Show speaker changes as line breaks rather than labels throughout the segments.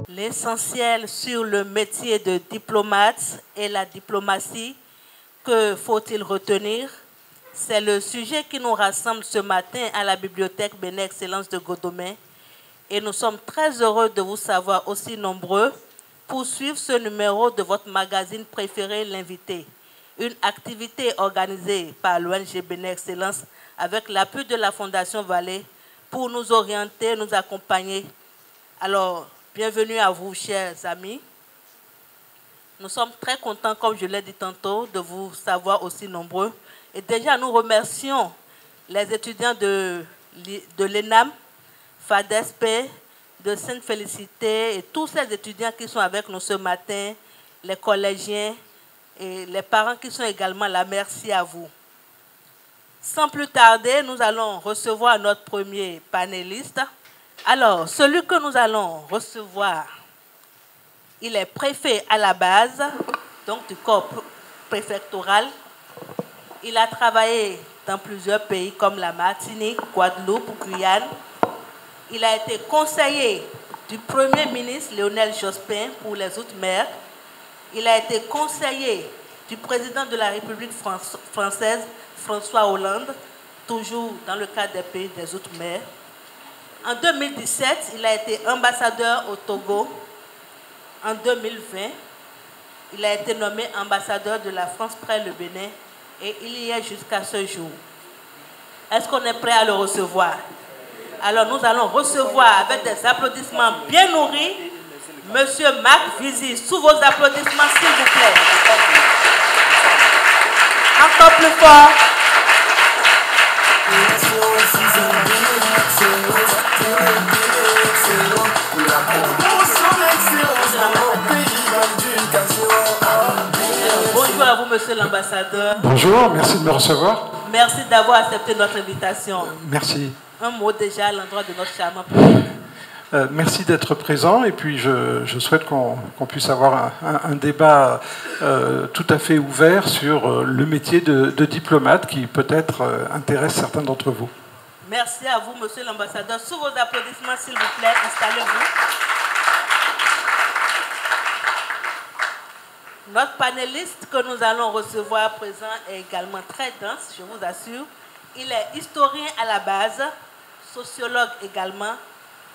L'essentiel sur le métier de diplomate et la diplomatie, que faut-il retenir? C'est le sujet qui nous rassemble ce matin à la bibliothèque Béné Excellence de Godomé. Et nous sommes très heureux de vous savoir aussi nombreux pour suivre ce numéro de votre magazine préféré, L'Invité. Une activité organisée par l'ONG Béné Excellence avec l'appui de la Fondation Vallée pour nous orienter, nous accompagner. Alors, bienvenue à vous, chers amis. Nous sommes très contents, comme je l'ai dit tantôt, de vous savoir aussi nombreux. Et déjà, nous remercions les étudiants de l'ENAM, FADESP, de Sainte-Félicité et tous ces étudiants qui sont avec nous ce matin, les collégiens et les parents qui sont également là. Merci à vous. Sans plus tarder, nous allons recevoir notre premier panéliste. Alors, celui que nous allons recevoir, il est préfet à la base, donc du corps préfectoral. Il a travaillé dans plusieurs pays comme la Martinique, Guadeloupe, Guyane. Il a été conseiller du Premier ministre Lionel Jospin pour les Outre-mer. Il a été conseiller du président de la République française, François Hollande, toujours dans le cadre des pays des Outre-mer. En 2017, il a été ambassadeur au Togo. En 2020, il a été nommé ambassadeur de la France près le Bénin et il y est jusqu'à ce jour. Est-ce qu'on est prêt à le recevoir? Alors nous allons recevoir avec des applaudissements bien nourris Monsieur Marc Vizy. Sous vos applaudissements, s'il vous plaît. Encore plus fort. Bonjour à vous, monsieur l'ambassadeur.
Bonjour, merci de me recevoir.
Merci d'avoir accepté notre invitation.
Merci.
Un mot déjà à l'endroit de notre charmant public.
Merci d'être présent et puis je souhaite qu'on puisse avoir un débat tout à fait ouvert sur le métier de diplomate qui peut-être intéresse certains d'entre vous.
Merci à vous, monsieur l'ambassadeur. Sous vos applaudissements, s'il vous plaît, installez-vous. Notre panéliste que nous allons recevoir à présent est également très dense, je vous assure. Il est historien à la base, sociologue également,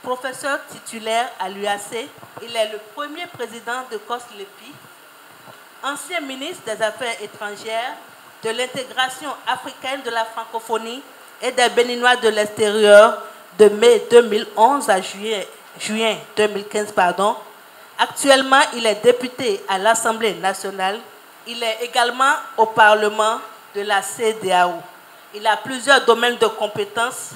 professeur titulaire à l'UAC. Il est le premier président de COSLEPI, ancien ministre des Affaires étrangères, de l'intégration africaine, de la francophonie et des Béninois de l'extérieur de mai 2011 à juin 2015. Actuellement, il est député à l'Assemblée nationale. Il est également au Parlement de la CEDEAO. Il a plusieurs domaines de compétences,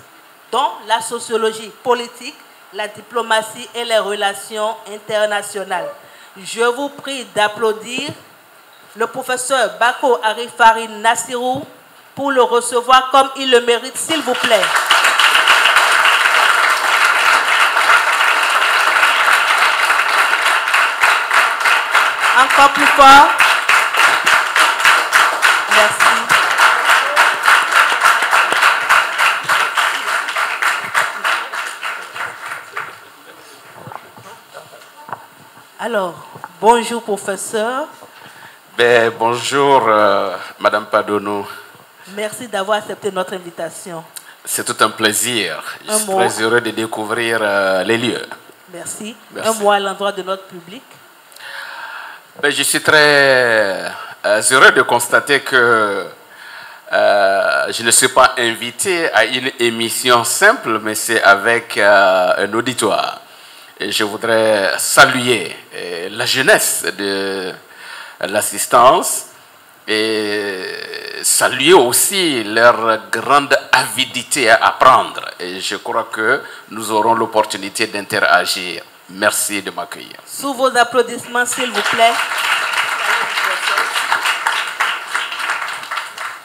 dont la sociologie politique, la diplomatie et les relations internationales. Je vous prie d'applaudir le professeur Bako Arifari Nassirou pour le recevoir comme il le mérite, s'il vous plaît. Encore plus fort. Merci. Alors, bonjour professeur.
Bonjour Madame Padono.
Merci d'avoir accepté notre invitation.
C'est tout un plaisir. Je suis très heureux de découvrir les lieux.
Merci.
Merci.
Un mot à l'endroit de notre public.
Je suis très heureux de constater que je ne suis pas invité à une émission simple, mais c'est avec un auditoire. Et je voudrais saluer la jeunesse de l'assistance et saluer aussi leur grande avidité à apprendre. Et je crois que nous aurons l'opportunité d'interagir. Merci de m'accueillir.
Sous vos applaudissements, s'il vous plaît.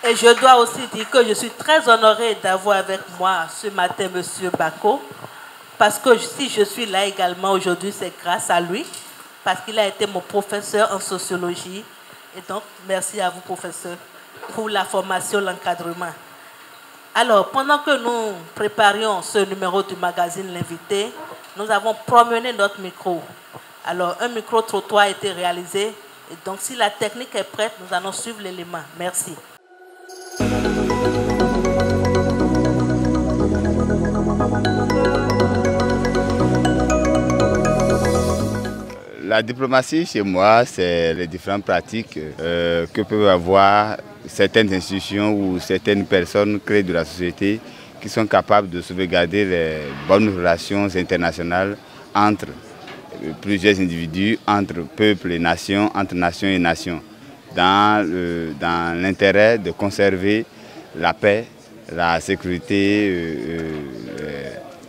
Et je dois aussi dire que je suis très honorée d'avoir avec moi ce matin M. Bako, parce que si je suis là également aujourd'hui, c'est grâce à lui, parce qu'il a été mon professeur en sociologie. Et donc, merci à vous, professeur, pour la formation, l'encadrement. Alors, pendant que nous préparions ce numéro du magazine L'Invité, nous avons promené notre micro. Alors, un micro-trottoir a été réalisé. Et donc, si la technique est prête, nous allons suivre l'élément. Merci.
La diplomatie, chez moi, c'est les différentes pratiques que peuvent avoir certaines institutions ou certaines personnes créées de la société qui sont capables de sauvegarder les bonnes relations internationales entre plusieurs individus, entre peuples et nations, entre nations et nations, dans l'intérêt de conserver la paix, la sécurité,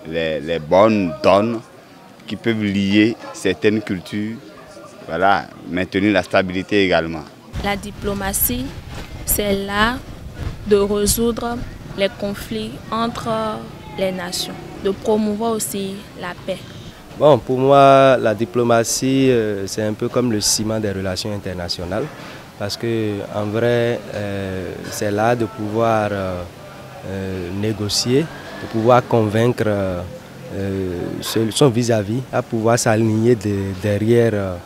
les bonnes donnes qui peuvent lier certaines cultures, voilà, maintenir la stabilité également.
La diplomatie, c'est l'art de résoudre les conflits entre les nations, de promouvoir aussi la paix.
Bon, pour moi, la diplomatie, c'est un peu comme le ciment des relations internationales, parce que en vrai, c'est l'art de pouvoir négocier, de pouvoir convaincre son vis-à-vis, à pouvoir s'aligner derrière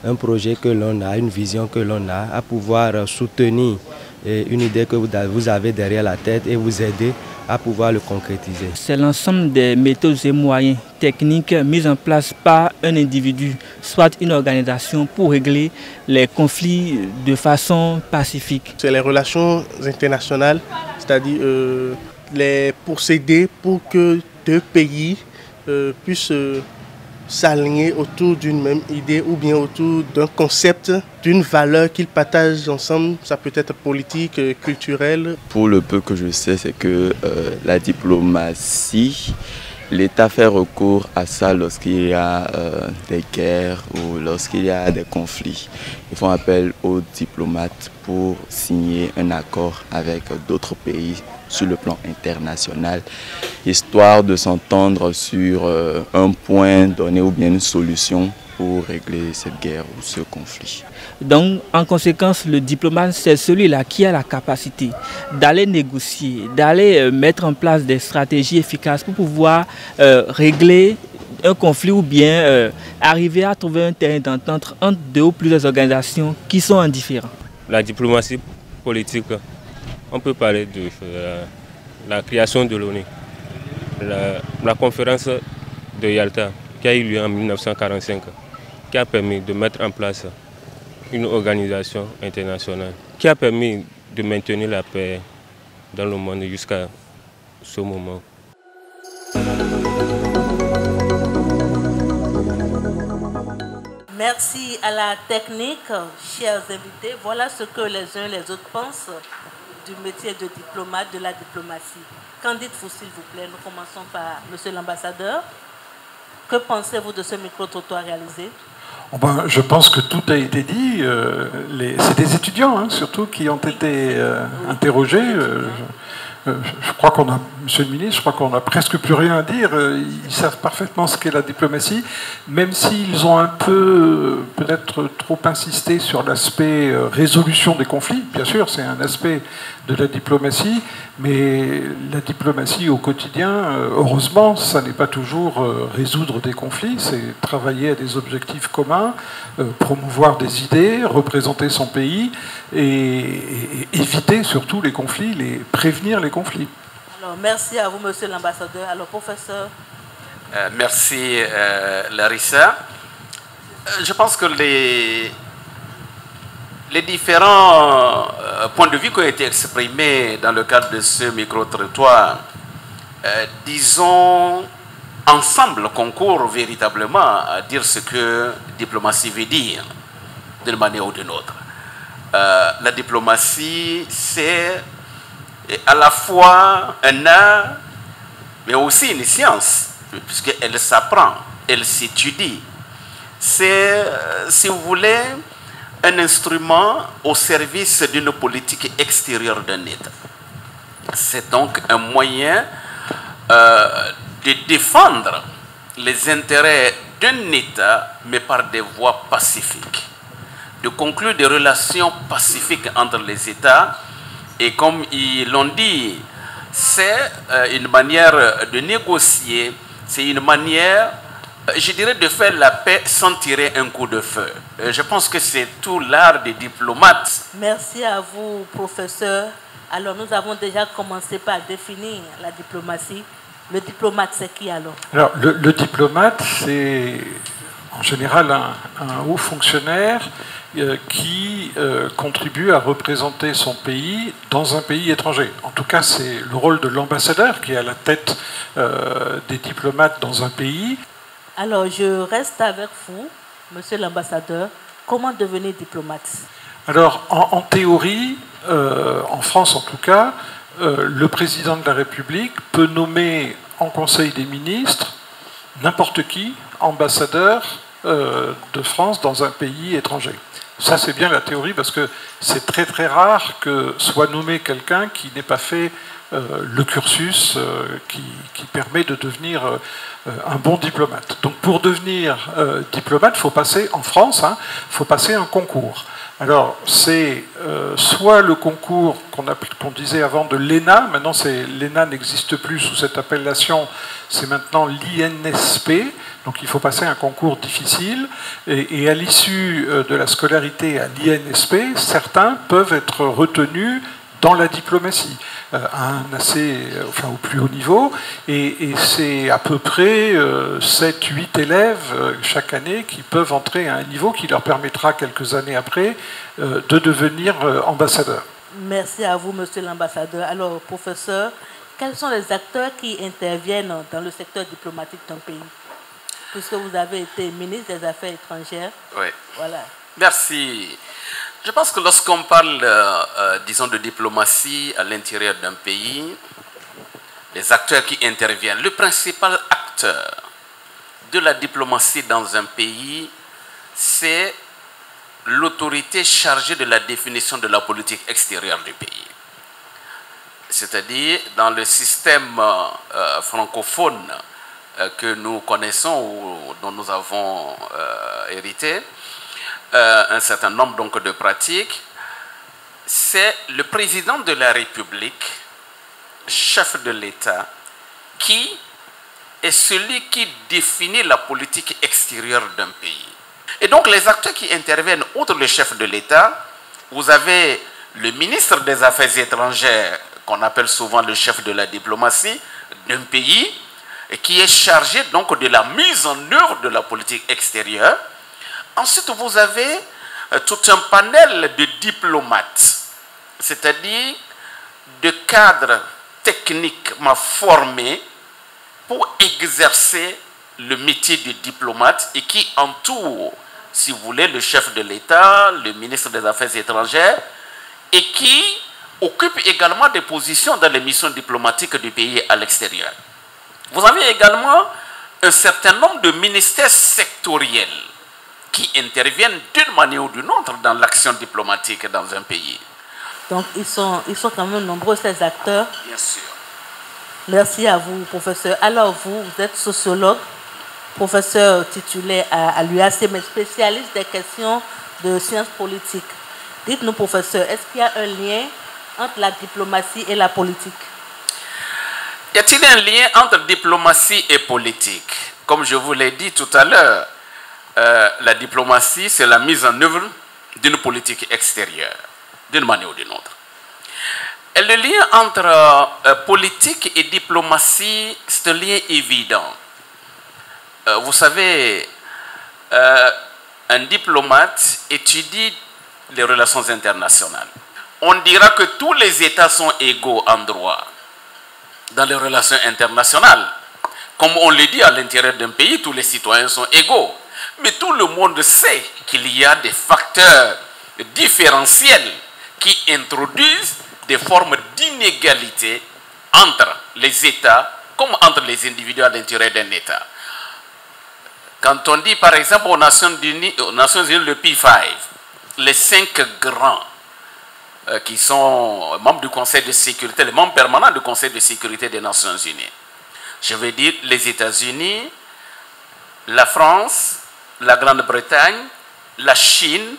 un projet que l'on a, une vision que l'on a, à pouvoir soutenir une idée que vous avez derrière la tête et vous aider à pouvoir le concrétiser.
C'est l'ensemble des méthodes et moyens techniques mis en place par un individu, soit une organisation, pour régler les conflits de façon pacifique.
C'est les relations internationales, c'est-à-dire les procédés pour que deux pays puissent s'aligner autour d'une même idée ou bien autour d'un concept, d'une valeur qu'ils partagent ensemble. Ça peut être politique, culturel.
Pour le peu que je sais, c'est que la diplomatie, l'État fait recours à ça lorsqu'il y a des guerres ou lorsqu'il y a des conflits. Ils font appel aux diplomates pour signer un accord avec d'autres pays sur le plan international, histoire de s'entendre sur un point donné ou bien une solution pour régler cette guerre ou ce conflit.
Donc, en conséquence, le diplomate, c'est celui-là qui a la capacité d'aller négocier, d'aller mettre en place des stratégies efficaces pour pouvoir régler un conflit ou bien arriver à trouver un terrain d'entente entre deux ou plusieurs organisations qui sont indifférentes.
La diplomatie politique, on peut parler de la création de l'ONU, la conférence de Yalta qui a eu lieu en 1945, qui a permis de mettre en place une organisation internationale, qui a permis de maintenir la paix dans le monde jusqu'à ce moment.
Merci à la technique, chers invités. Voilà ce que les uns et les autres pensent du métier de diplomate, de la diplomatie. Qu'en dites-vous, s'il vous plaît? Nous commençons par Monsieur l'ambassadeur. Que pensez-vous de ce micro-trottoir réalisé?
Je pense que tout a été dit. C'est des étudiants, hein, surtout, qui ont été interrogés. Je crois qu'on a, Monsieur le ministre, je crois qu'on n'a presque plus rien à dire. Ils savent parfaitement ce qu'est la diplomatie, même s'ils ont un peu, peut-être trop insisté sur l'aspect résolution des conflits. Bien sûr, c'est un aspect de la diplomatie, mais la diplomatie au quotidien, heureusement, ça n'est pas toujours résoudre des conflits, c'est travailler à des objectifs communs, promouvoir des idées, représenter son pays et éviter surtout les conflits, prévenir les conflits.
Alors, merci à vous, Monsieur l'ambassadeur. Alors, professeur.
Merci, Larissa. Je pense que les différents points de vue qui ont été exprimés dans le cadre de ce micro-trottoir, disons, ensemble concourent véritablement à dire ce que diplomatie veut dire, d'une manière ou d'une autre. La diplomatie, c'est à la fois un art, mais aussi une science, puisqu'elle s'apprend, elle s'étudie. C'est, si vous voulez, un instrument au service d'une politique extérieure d'un État. C'est donc un moyen de défendre les intérêts d'un État, mais par des voies pacifiques, de conclure des relations pacifiques entre les États, et comme ils l'ont dit, c'est une manière de négocier, c'est une manière, je dirais, de faire la paix sans tirer un coup de feu. Je pense que c'est tout l'art des diplomates.
Merci à vous, professeur. Alors, nous avons déjà commencé par définir la diplomatie. Le diplomate, c'est qui alors?
Alors, le diplomate, c'est en général un haut fonctionnaire qui contribue à représenter son pays dans un pays étranger. En tout cas, c'est le rôle de l'ambassadeur qui est à la tête des diplomates dans un pays.
Alors, je reste avec vous, monsieur l'ambassadeur. Comment devenir diplomate?
Alors, en théorie, en France en tout cas, le président de la République peut nommer en Conseil des ministres n'importe qui ambassadeur de France dans un pays étranger. Ça, c'est bien la théorie parce que c'est très très rare que soit nommé quelqu'un qui n'ait pas fait le cursus qui permet de devenir un bon diplomate. Donc pour devenir diplomate, il faut passer, en France, il faut passer un concours. Alors c'est soit le concours qu'on disait avant de l'ENA, maintenant l'ENA n'existe plus sous cette appellation, c'est maintenant l'INSP, donc il faut passer un concours difficile, et à l'issue de la scolarité à l'INSP, certains peuvent être retenus dans la diplomatie, au plus haut niveau, et c'est à peu près 7-8 élèves chaque année qui peuvent entrer à un niveau qui leur permettra quelques années après de devenir ambassadeur.
Merci à vous, monsieur l'ambassadeur. Alors, professeur, quels sont les acteurs qui interviennent dans le secteur diplomatique d'un pays? Puisque vous avez été ministre des Affaires étrangères.
Oui.
Voilà.
Merci. Je pense que lorsqu'on parle, disons, de diplomatie à l'intérieur d'un pays, les acteurs qui interviennent, le principal acteur de la diplomatie dans un pays, c'est l'autorité chargée de la définition de la politique extérieure du pays. C'est-à-dire, dans le système francophone que nous connaissons ou dont nous avons hérité, un certain nombre donc de pratiques, c'est le président de la République, chef de l'État, qui est celui qui définit la politique extérieure d'un pays. Et donc les acteurs qui interviennent, outre le chef de l'État, vous avez le ministre des Affaires étrangères, qu'on appelle souvent le chef de la diplomatie d'un pays, et qui est chargé donc de la mise en œuvre de la politique extérieure. Ensuite, vous avez tout un panel de diplomates, c'est-à-dire de cadres techniquement formés pour exercer le métier de diplomate et qui entourent, si vous voulez, le chef de l'État, le ministre des Affaires étrangères, et qui occupent également des positions dans les missions diplomatiques du pays à l'extérieur. Vous avez également un certain nombre de ministères sectoriels qui interviennent d'une manière ou d'une autre dans l'action diplomatique dans un pays.
Donc, ils sont quand même nombreux, ces acteurs.
Bien sûr.
Merci à vous, professeur. Alors, vous êtes sociologue, professeur titulaire à l'UAC, mais spécialiste des questions de sciences politiques. Dites-nous, professeur, est-ce qu'il y a un lien entre la diplomatie et la politique?
Y a-t-il un lien entre diplomatie et politique? Comme je vous l'ai dit tout à l'heure, la diplomatie, c'est la mise en œuvre d'une politique extérieure, d'une manière ou d'une autre. Et le lien entre politique et diplomatie, c'est un lien évident. Vous savez, un diplomate étudie les relations internationales. On dira que tous les États sont égaux en droit dans les relations internationales. Comme on le dit à l'intérieur d'un pays, tous les citoyens sont égaux. Mais tout le monde sait qu'il y a des facteurs différentiels qui introduisent des formes d'inégalité entre les États comme entre les individus à l'intérieur d'un État. Quand on dit par exemple aux Nations Unies le P5, les 5 grands qui sont membres du Conseil de sécurité, les membres permanents du Conseil de sécurité des Nations Unies, je veux dire les États-Unis, la France, la Grande-Bretagne, la Chine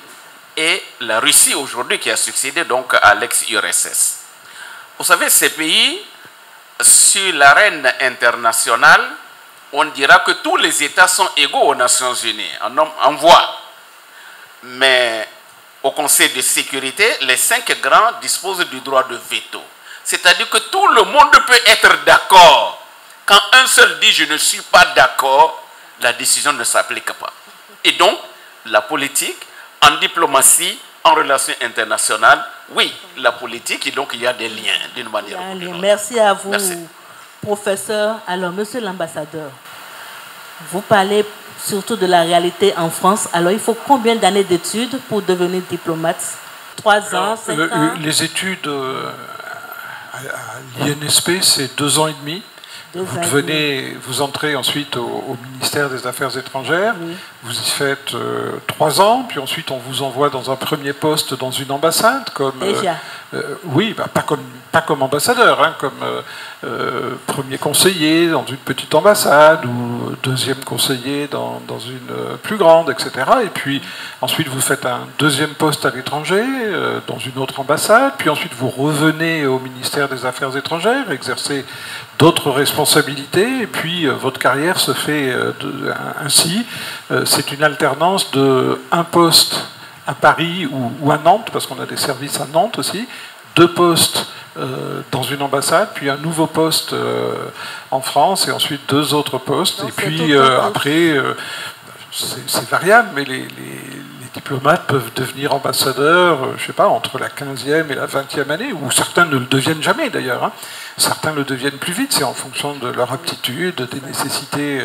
et la Russie aujourd'hui qui a succédé donc à l'ex-URSS. Vous savez, ces pays sur l'arène internationale, on dira que tous les États sont égaux aux Nations Unies, en voix. Mais au Conseil de sécurité, les 5 grands disposent du droit de veto. C'est-à-dire que tout le monde peut être d'accord. Quand un seul dit « je ne suis pas d'accord », la décision ne s'applique pas. Et donc, la politique, en diplomatie, en relations internationales, oui, la politique, et donc il y a des liens d'une manière ou d'une autre.
Merci à vous,
Merci.
professeur. Alors, monsieur l'ambassadeur, vous parlez surtout de la réalité en France. Alors, il faut combien d'années d'études pour devenir diplomate? 3 ans, 5 ans?
Les études à l'INSP, c'est 2 ans et demi. Vous entrez ensuite au ministère des Affaires étrangères, oui. Vous y faites 3 ans, puis ensuite on vous envoie dans un premier poste dans une ambassade, comme oui, bah, pas comme ambassadeur, hein, comme premier conseiller dans une petite ambassade ou deuxième conseiller dans une plus grande, etc. Et puis ensuite vous faites un deuxième poste à l'étranger dans une autre ambassade, puis ensuite vous revenez au ministère des Affaires étrangères, exercez d'autres responsabilités, et puis votre carrière se fait ainsi. C'est une alternance de un poste à Paris ou à Nantes, parce qu'on a des services à Nantes aussi, 2 postes dans une ambassade, puis un nouveau poste en France, et ensuite 2 autres postes. Donc, et puis après, c'est variable, mais les diplomates peuvent devenir ambassadeurs, je ne sais pas, entre la 15e et la 20e année, ou certains ne le deviennent jamais d'ailleurs. Hein. Certains le deviennent plus vite, c'est en fonction de leur aptitude, des nécessités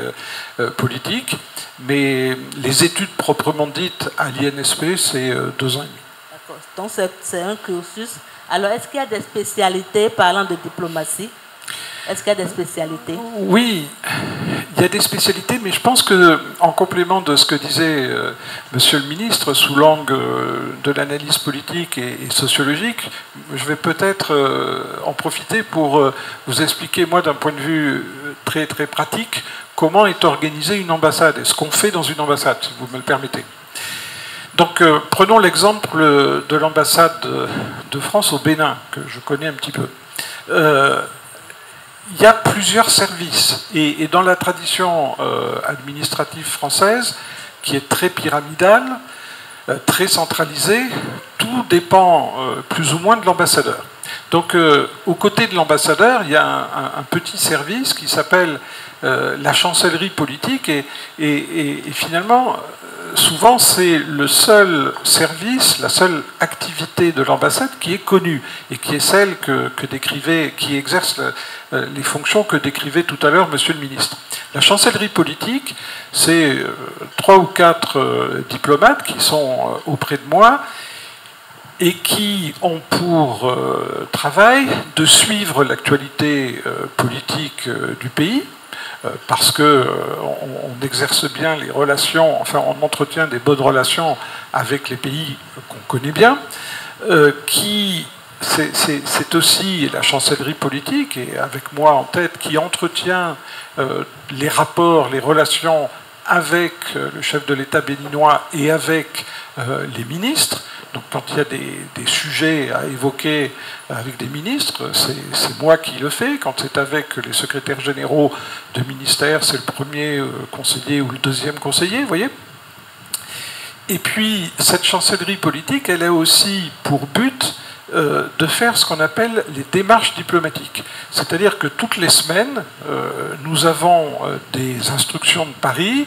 politiques. Mais les études proprement dites à l'INSP, c'est 2 ans et demi.
D'accord. Donc c'est un cursus. Alors, est-ce qu'il y a des spécialités parlant de diplomatie? Est-ce qu'il y a des spécialités?
Oui, il y a des spécialités, mais je pense que, en complément de ce que disait Monsieur le ministre, sous l'angle de l'analyse politique et sociologique, je vais peut-être en profiter pour vous expliquer, moi, d'un point de vue très, très pratique, comment est organisée une ambassade et ce qu'on fait dans une ambassade, si vous me le permettez. Donc, prenons l'exemple de l'ambassade de France au Bénin, que je connais un petit peu. Il y a plusieurs services, et dans la tradition administrative française, qui est très pyramidale, très centralisée, tout dépend plus ou moins de l'ambassadeur. Donc, aux côtés de l'ambassadeur, il y a un petit service qui s'appelle la chancellerie politique, et finalement, souvent, c'est le seul service, la seule activité de l'ambassade qui est connue et qui est celle qui exerce les fonctions que décrivait tout à l'heure Monsieur le ministre. La chancellerie politique, c'est 3 ou 4 diplomates qui sont auprès de moi et qui ont pour travail de suivre l'actualité politique du pays, parce qu'on exerce bien les relations, enfin on entretient des bonnes relations avec les pays qu'on connaît bien, c'est aussi la chancellerie politique, et avec moi en tête, qui entretient les rapports, les relations avec le chef de l'État béninois et avec les ministres. Donc quand il y a des sujets à évoquer avec des ministres, c'est moi qui le fais. Quand c'est avec les secrétaires généraux de ministère, c'est le premier conseiller ou le deuxième conseiller, vous voyez. Et puis cette chancellerie politique, elle a aussi pour but de faire ce qu'on appelle les démarches diplomatiques. C'est-à-dire que toutes les semaines, nous avons des instructions de Paris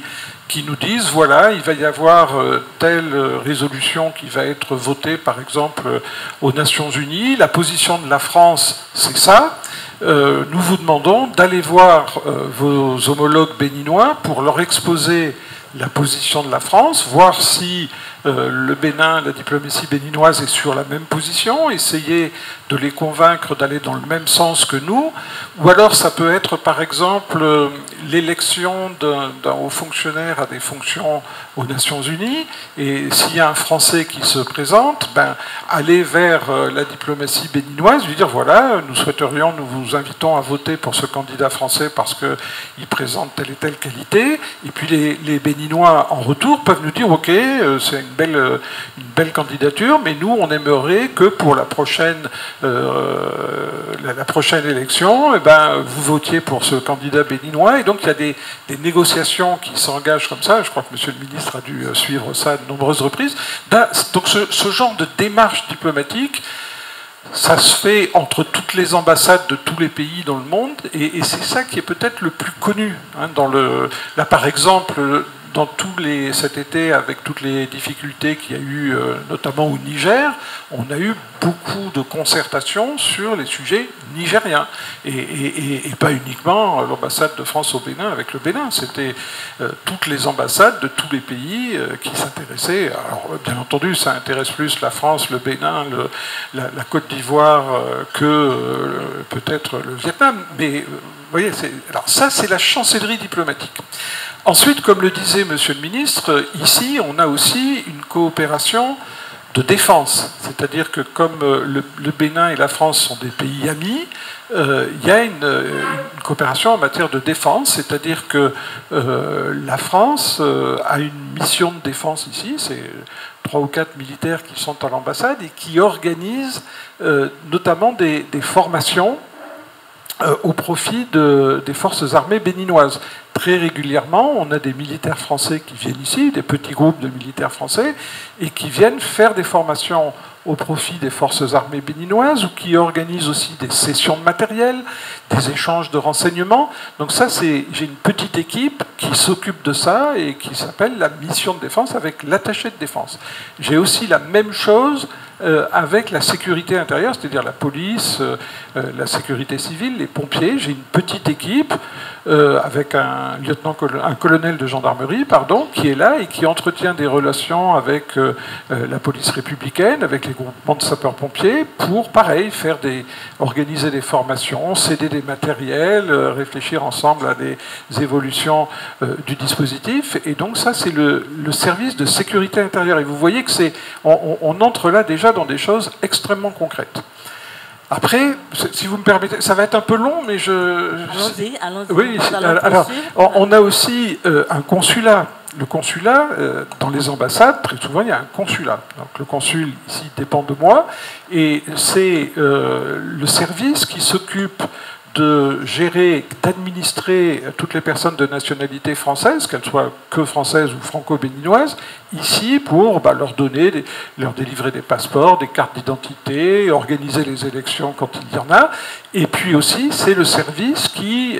qui nous disent, voilà, il va y avoir telle résolution qui va être votée, par exemple, aux Nations Unies. La position de la France, c'est ça. Nous vous demandons d'aller voir vos homologues béninois pour leur exposer la position de la France, voir si le Bénin, la diplomatie béninoise est sur la même position, essayer de les convaincre d'aller dans le même sens que nous, ou alors ça peut être par exemple l'élection d'un haut fonctionnaire à des fonctions aux Nations Unies, et s'il y a un Français qui se présente, aller vers la diplomatie béninoise, lui dire voilà, nous vous invitons à voter pour ce candidat français parce qu'il présente telle et telle qualité, et puis les Béninois en retour peuvent nous dire ok, c'est une belle candidature, mais nous on aimerait que pour la prochaine élection, vous votiez pour ce candidat béninois, et donc il y a des négociations qui s'engagent comme ça. Je crois que Monsieur le ministre a dû suivre ça de nombreuses reprises. Donc ce genre de démarche diplomatique, ça se fait entre toutes les ambassades de tous les pays dans le monde, et c'est ça qui est peut-être le plus connu. Là, par exemple, cet été, avec toutes les difficultés qu'il y a eu, notamment au Niger, on a eu beaucoup de concertations sur les sujets nigériens. Et pas uniquement l'ambassade de France au Bénin avec le Bénin. C'était toutes les ambassades de tous les pays qui s'intéressaient. Alors, bien entendu, ça intéresse plus la France, le Bénin, la Côte d'Ivoire que peut-être le Vietnam. Mais vous voyez, alors ça, c'est la chancellerie diplomatique. Ensuite, comme le disait Monsieur le ministre, ici, on a aussi une coopération de défense. C'est-à-dire que comme le Bénin et la France sont des pays amis, il y a une coopération en matière de défense, c'est-à-dire que la France a une mission de défense ici, c'est 3 ou 4 militaires qui sont à l'ambassade et qui organisent notamment des formations au profit des forces armées béninoises. Très régulièrement, on a des militaires français qui viennent ici, des petits groupes de militaires français, et qui viennent faire des formations au profit des forces armées béninoises, ou qui organisent aussi des sessions de matériel, des échanges de renseignements. Donc ça, j'ai une petite équipe qui s'occupe de ça et qui s'appelle la mission de défense avec l'attaché de défense. J'ai aussi la même chose avec la sécurité intérieure, c'est-à-dire la police, la sécurité civile, les pompiers. J'ai une petite équipe avec un colonel de gendarmerie, qui est là et qui entretient des relations avec la police républicaine, avec les groupements de sapeurs-pompiers, pour, pareil, organiser des formations, céder des matériels, réfléchir ensemble à des évolutions du dispositif. Et donc ça, c'est le service de sécurité intérieure. Et vous voyez que on entre là déjà dans des choses extrêmement concrètes. Après, si vous me permettez, ça va être un peu long, mais
Allons-y.
Oui, alors, on a aussi un consulat. Le consulat, dans les ambassades, très souvent, il y a un consulat. Donc, le consul, ici, dépend de moi. Et c'est le service qui s'occupe de gérer, d'administrer toutes les personnes de nationalité française, qu'elles soient que françaises ou franco-béninoises, ici pour leur délivrer des passeports, des cartes d'identité, organiser les élections quand il y en a. Et puis aussi, c'est le service qui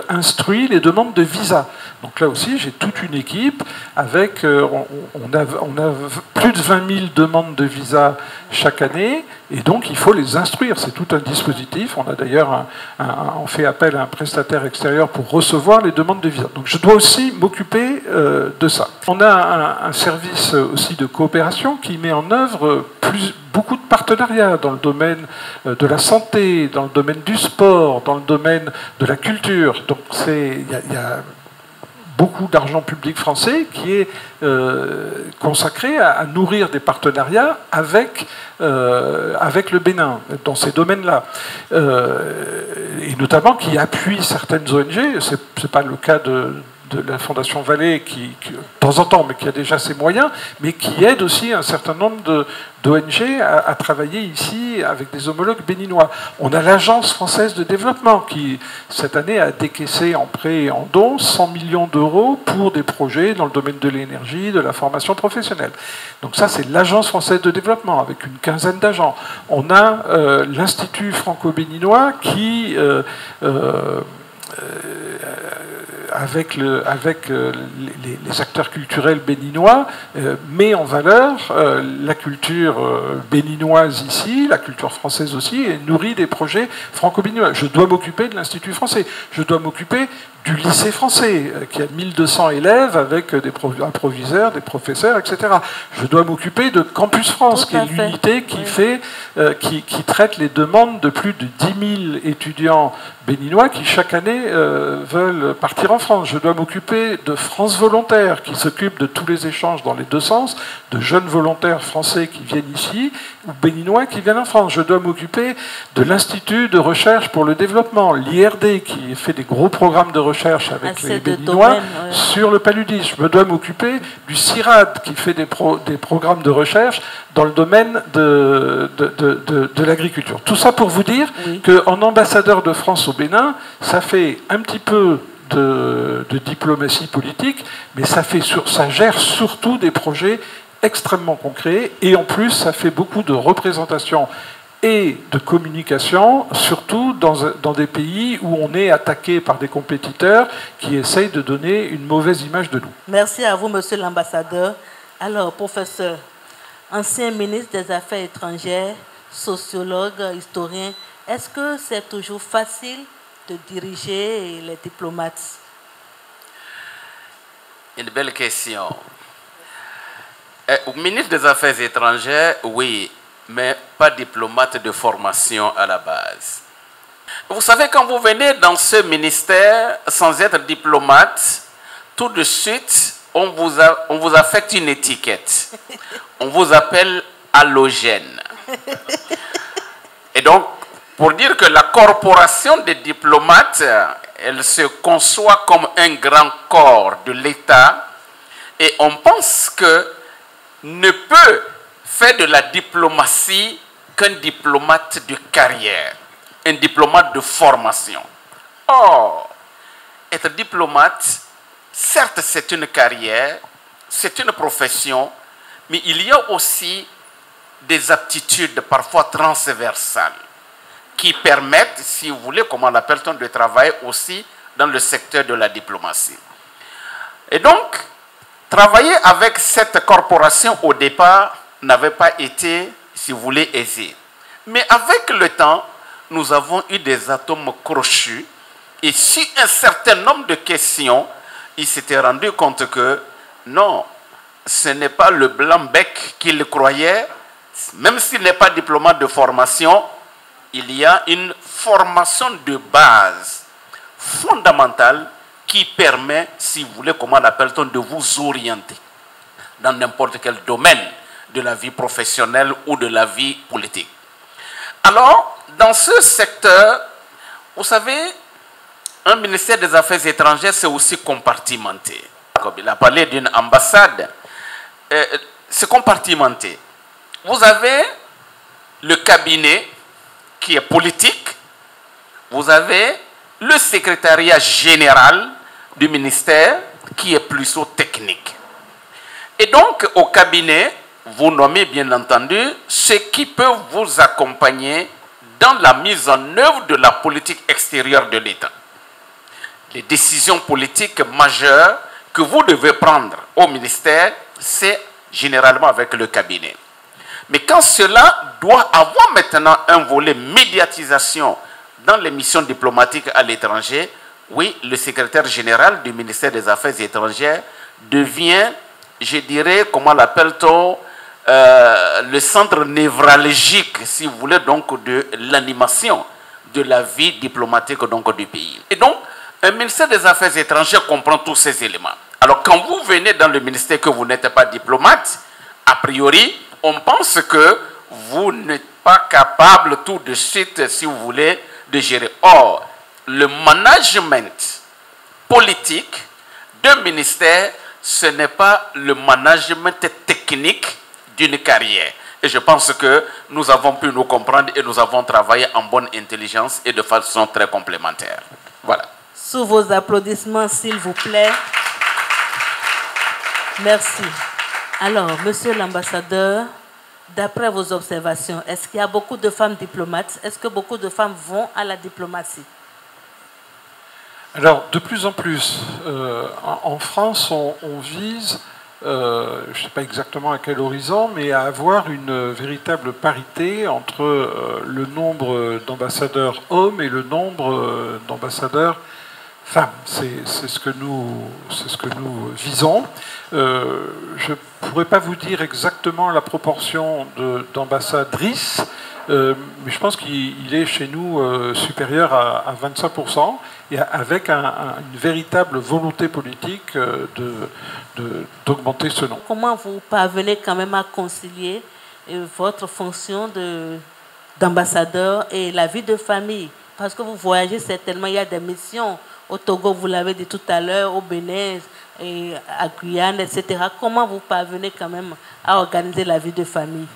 instruit les demandes de visa. Donc là aussi, j'ai toute une équipe avec, on a plus de 20 000 demandes de visa chaque année, et donc il faut les instruire. C'est tout un dispositif. On a d'ailleurs on fait appel à un prestataire extérieur pour recevoir les demandes de visa. Donc je dois aussi m'occuper de ça. On a un service aussi de coopération qui met en œuvre beaucoup de partenariats dans le domaine de la santé, dans le domaine du sport, dans le domaine de la culture. Donc il y a beaucoup d'argent public français qui est consacré à nourrir des partenariats avec le Bénin dans ces domaines-là, et notamment qui appuie certaines ONG. C'est pas le cas de la Fondation Vallée qui, de temps en temps, mais qui a déjà ses moyens, mais qui aide aussi un certain nombre d'ONG à travailler ici avec des homologues béninois. On a l'Agence française de développement qui, cette année, a décaissé en prêt et en dons 100 millions d'euros pour des projets dans le domaine de l'énergie, de la formation professionnelle. Donc ça, c'est l'Agence française de développement avec une quinzaine d'agents. On a l'Institut franco-béninois qui... avec les acteurs culturels béninois, met en valeur la culture béninoise ici, la culture française aussi, et nourrit des projets franco-béninois. Je dois m'occuper de l'Institut français, je dois m'occuper du lycée français, qui a 1200 élèves avec un proviseur, des professeurs, etc. Je dois m'occuper de Campus France, qui est l'unité qui traite les demandes de plus de 10 000 étudiants béninois qui chaque année veulent partir en France. Je dois m'occuper de France Volontaire, qui s'occupe de tous les échanges dans les deux sens, de jeunes volontaires français qui viennent ici, ou béninois qui viennent en France. Je dois m'occuper de l'Institut de recherche pour le développement, l'IRD, qui fait des gros programmes de recherche avec les Béninois sur le paludisme. Je dois m'occuper du CIRAD, qui fait des programmes de recherche dans le domaine de l'agriculture. Tout ça pour vous dire qu'en ambassadeur de France au Bénin, ça fait un petit peu de diplomatie politique, mais ça gère surtout des projets extrêmement concrets, et en plus ça fait beaucoup de représentation et de communication, surtout dans des pays où on est attaqué par des compétiteurs qui essayent de donner une mauvaise image de nous.
Merci à vous, monsieur l'ambassadeur. Alors, professeur, ancien ministre des Affaires étrangères, sociologue, historien, est-ce que c'est toujours facile de diriger les diplomates?
Une belle question. Ministre des Affaires étrangères, oui, mais pas diplomate de formation à la base. Vous savez, quand vous venez dans ce ministère sans être diplomate, tout de suite, on vous affecte une étiquette. On vous appelle halogène. Et donc, pour dire que la corporation des diplomates, elle se conçoit comme un grand corps de l'État, et on pense que ne peut faire de la diplomatie qu'un diplomate de carrière, un diplomate de formation. Or, être diplomate, certes c'est une carrière, c'est une profession, mais il y a aussi des aptitudes parfois transversales qui permettent, si vous voulez, comment l'appelle-t-on, de travailler aussi dans le secteur de la diplomatie. Et donc, travailler avec cette corporation au départ n'avait pas été, si vous voulez, aisé. Mais avec le temps, nous avons eu des atomes crochus, et sur un certain nombre de questions, il s'était rendu compte que non, ce n'est pas le blanc-bec qu'il croyait, même s'il n'est pas diplomate de formation, il y a une formation de base fondamentale qui permet, si vous voulez, comment l'appelle-t-on, de vous orienter dans n'importe quel domaine de la vie professionnelle ou de la vie politique. Alors, dans ce secteur, vous savez, un ministère des Affaires étrangères, c'est aussi compartimenté. Comme il a parlé d'une ambassade, c'est compartimenté. Vous avez le cabinet qui est politique, vous avez le secrétariat général du ministère qui est plutôt technique. Et donc, au cabinet, vous nommez bien entendu ceux qui peuvent vous accompagner dans la mise en œuvre de la politique extérieure de l'État. Les décisions politiques majeures que vous devez prendre au ministère, c'est généralement avec le cabinet. Mais quand cela doit avoir maintenant un volet médiatisation dans les missions diplomatiques à l'étranger, oui, le secrétaire général du ministère des Affaires étrangères devient, je dirais, comment l'appelle-t-on, le centre névralgique, si vous voulez, donc de l'animation de la vie diplomatique donc, du pays. Et donc, un ministère des Affaires étrangères comprend tous ces éléments. Alors, quand vous venez dans le ministère que vous n'êtes pas diplomate, a priori, on pense que vous n'êtes pas capable tout de suite, si vous voulez, de gérer. Or, le management politique d'un ministère, ce n'est pas le management technique d'une carrière. Et je pense que nous avons pu nous comprendre et nous avons travaillé en bonne intelligence et de façon très complémentaire. Voilà.
Sous vos applaudissements, s'il vous plaît. Merci. Alors, monsieur l'ambassadeur, d'après vos observations, est-ce qu'il y a beaucoup de femmes diplomates? Est-ce que beaucoup de femmes vont à la diplomatie?
Alors, de plus en plus, en France, on vise, je ne sais pas exactement à quel horizon, mais à avoir une véritable parité entre le nombre d'ambassadeurs hommes et le nombre d'ambassadeurs femmes. C'est ce que nous visons. Je ne pourrais pas vous dire exactement la proportion d'ambassadrices, mais je pense qu'il est chez nous supérieur à 25%, et avec une véritable volonté politique d'augmenter ce nombre.
Comment vous parvenez quand même à concilier votre fonction d'ambassadeur et la vie de famille? Parce que vous voyagez certainement, il y a des missions au Togo, vous l'avez dit tout à l'heure, au Bénin, et à Guyane, etc. Comment vous parvenez quand même à organiser la vie de famille?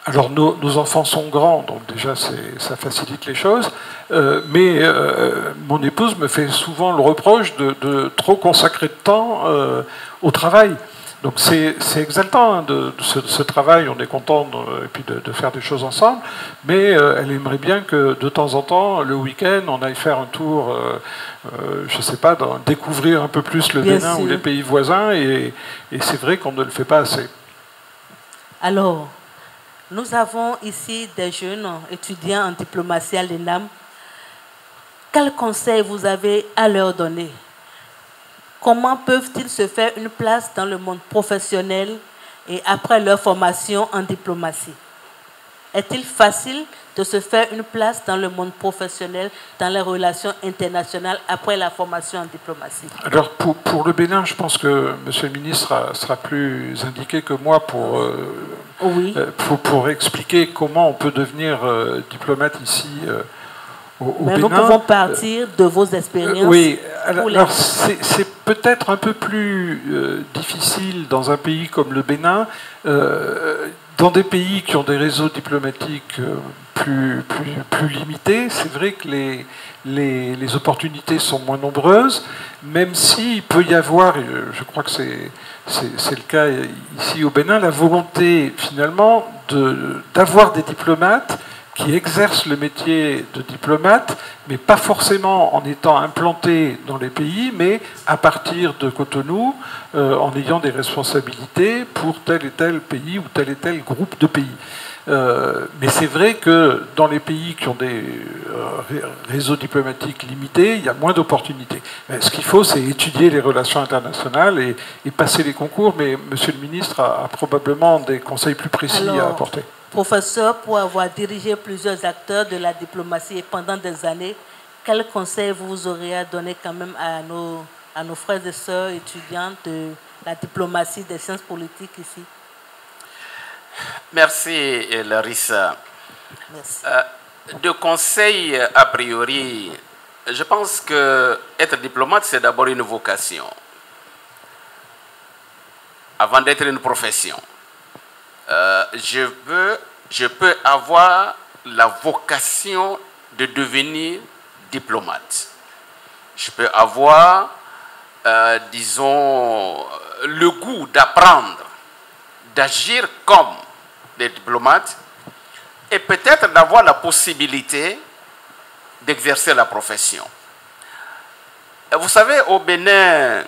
Alors nos enfants sont grands, donc déjà ça facilite les choses, mais mon épouse me fait souvent le reproche de trop consacrer de temps au travail. Donc c'est exaltant hein, de ce travail, on est content et puis de faire des choses ensemble, mais elle aimerait bien que de temps en temps, le week-end, on aille faire un tour, je ne sais pas, découvrir un peu plus le Bénin ou les pays voisins, et c'est vrai qu'on ne le fait pas assez.
Alors, nous avons ici des jeunes étudiants en diplomatie à l'ENAM. Quels conseils vous avez à leur donner? Comment peuvent-ils se faire une place dans le monde professionnel et après leur formation en diplomatie? Est-il facile de se faire une place dans le monde professionnel, dans les relations internationales après la formation en diplomatie?
Alors pour le Bénin, je pense que M. le ministre sera plus indiqué que moi pour expliquer comment on peut devenir diplomate ici au Bénin.
Nous pouvons partir de vos expériences.
Oui, alors c'est peut-être un peu plus difficile dans un pays comme le Bénin. Dans des pays qui ont des réseaux diplomatiques plus limités, c'est vrai que les opportunités sont moins nombreuses, même s'il peut y avoir, et je crois que c'est le cas ici au Bénin, la volonté finalement d'avoir des diplomates qui exercent le métier de diplomate, mais pas forcément en étant implantés dans les pays, mais à partir de Cotonou, en ayant des responsabilités pour tel et tel pays ou tel et tel groupe de pays. Mais c'est vrai que dans les pays qui ont des réseaux diplomatiques limités, il y a moins d'opportunités. Ce qu'il faut, c'est étudier les relations internationales et passer les concours, mais M. le ministre a probablement des conseils plus précis à apporter.
Professeur, pour avoir dirigé plusieurs acteurs de la diplomatie et pendant des années, quels conseils vous auriez à donner quand même à nos frères et sœurs étudiants de la diplomatie des sciences politiques ici?
Merci, Larissa.
Merci.
De conseils, a priori, je pense que être diplomate, c'est d'abord une vocation, avant d'être une profession. Je peux avoir la vocation de devenir diplomate. Je peux avoir, disons, le goût d'apprendre, d'agir comme des diplomates et peut-être d'avoir la possibilité d'exercer la profession. Vous savez, au Bénin,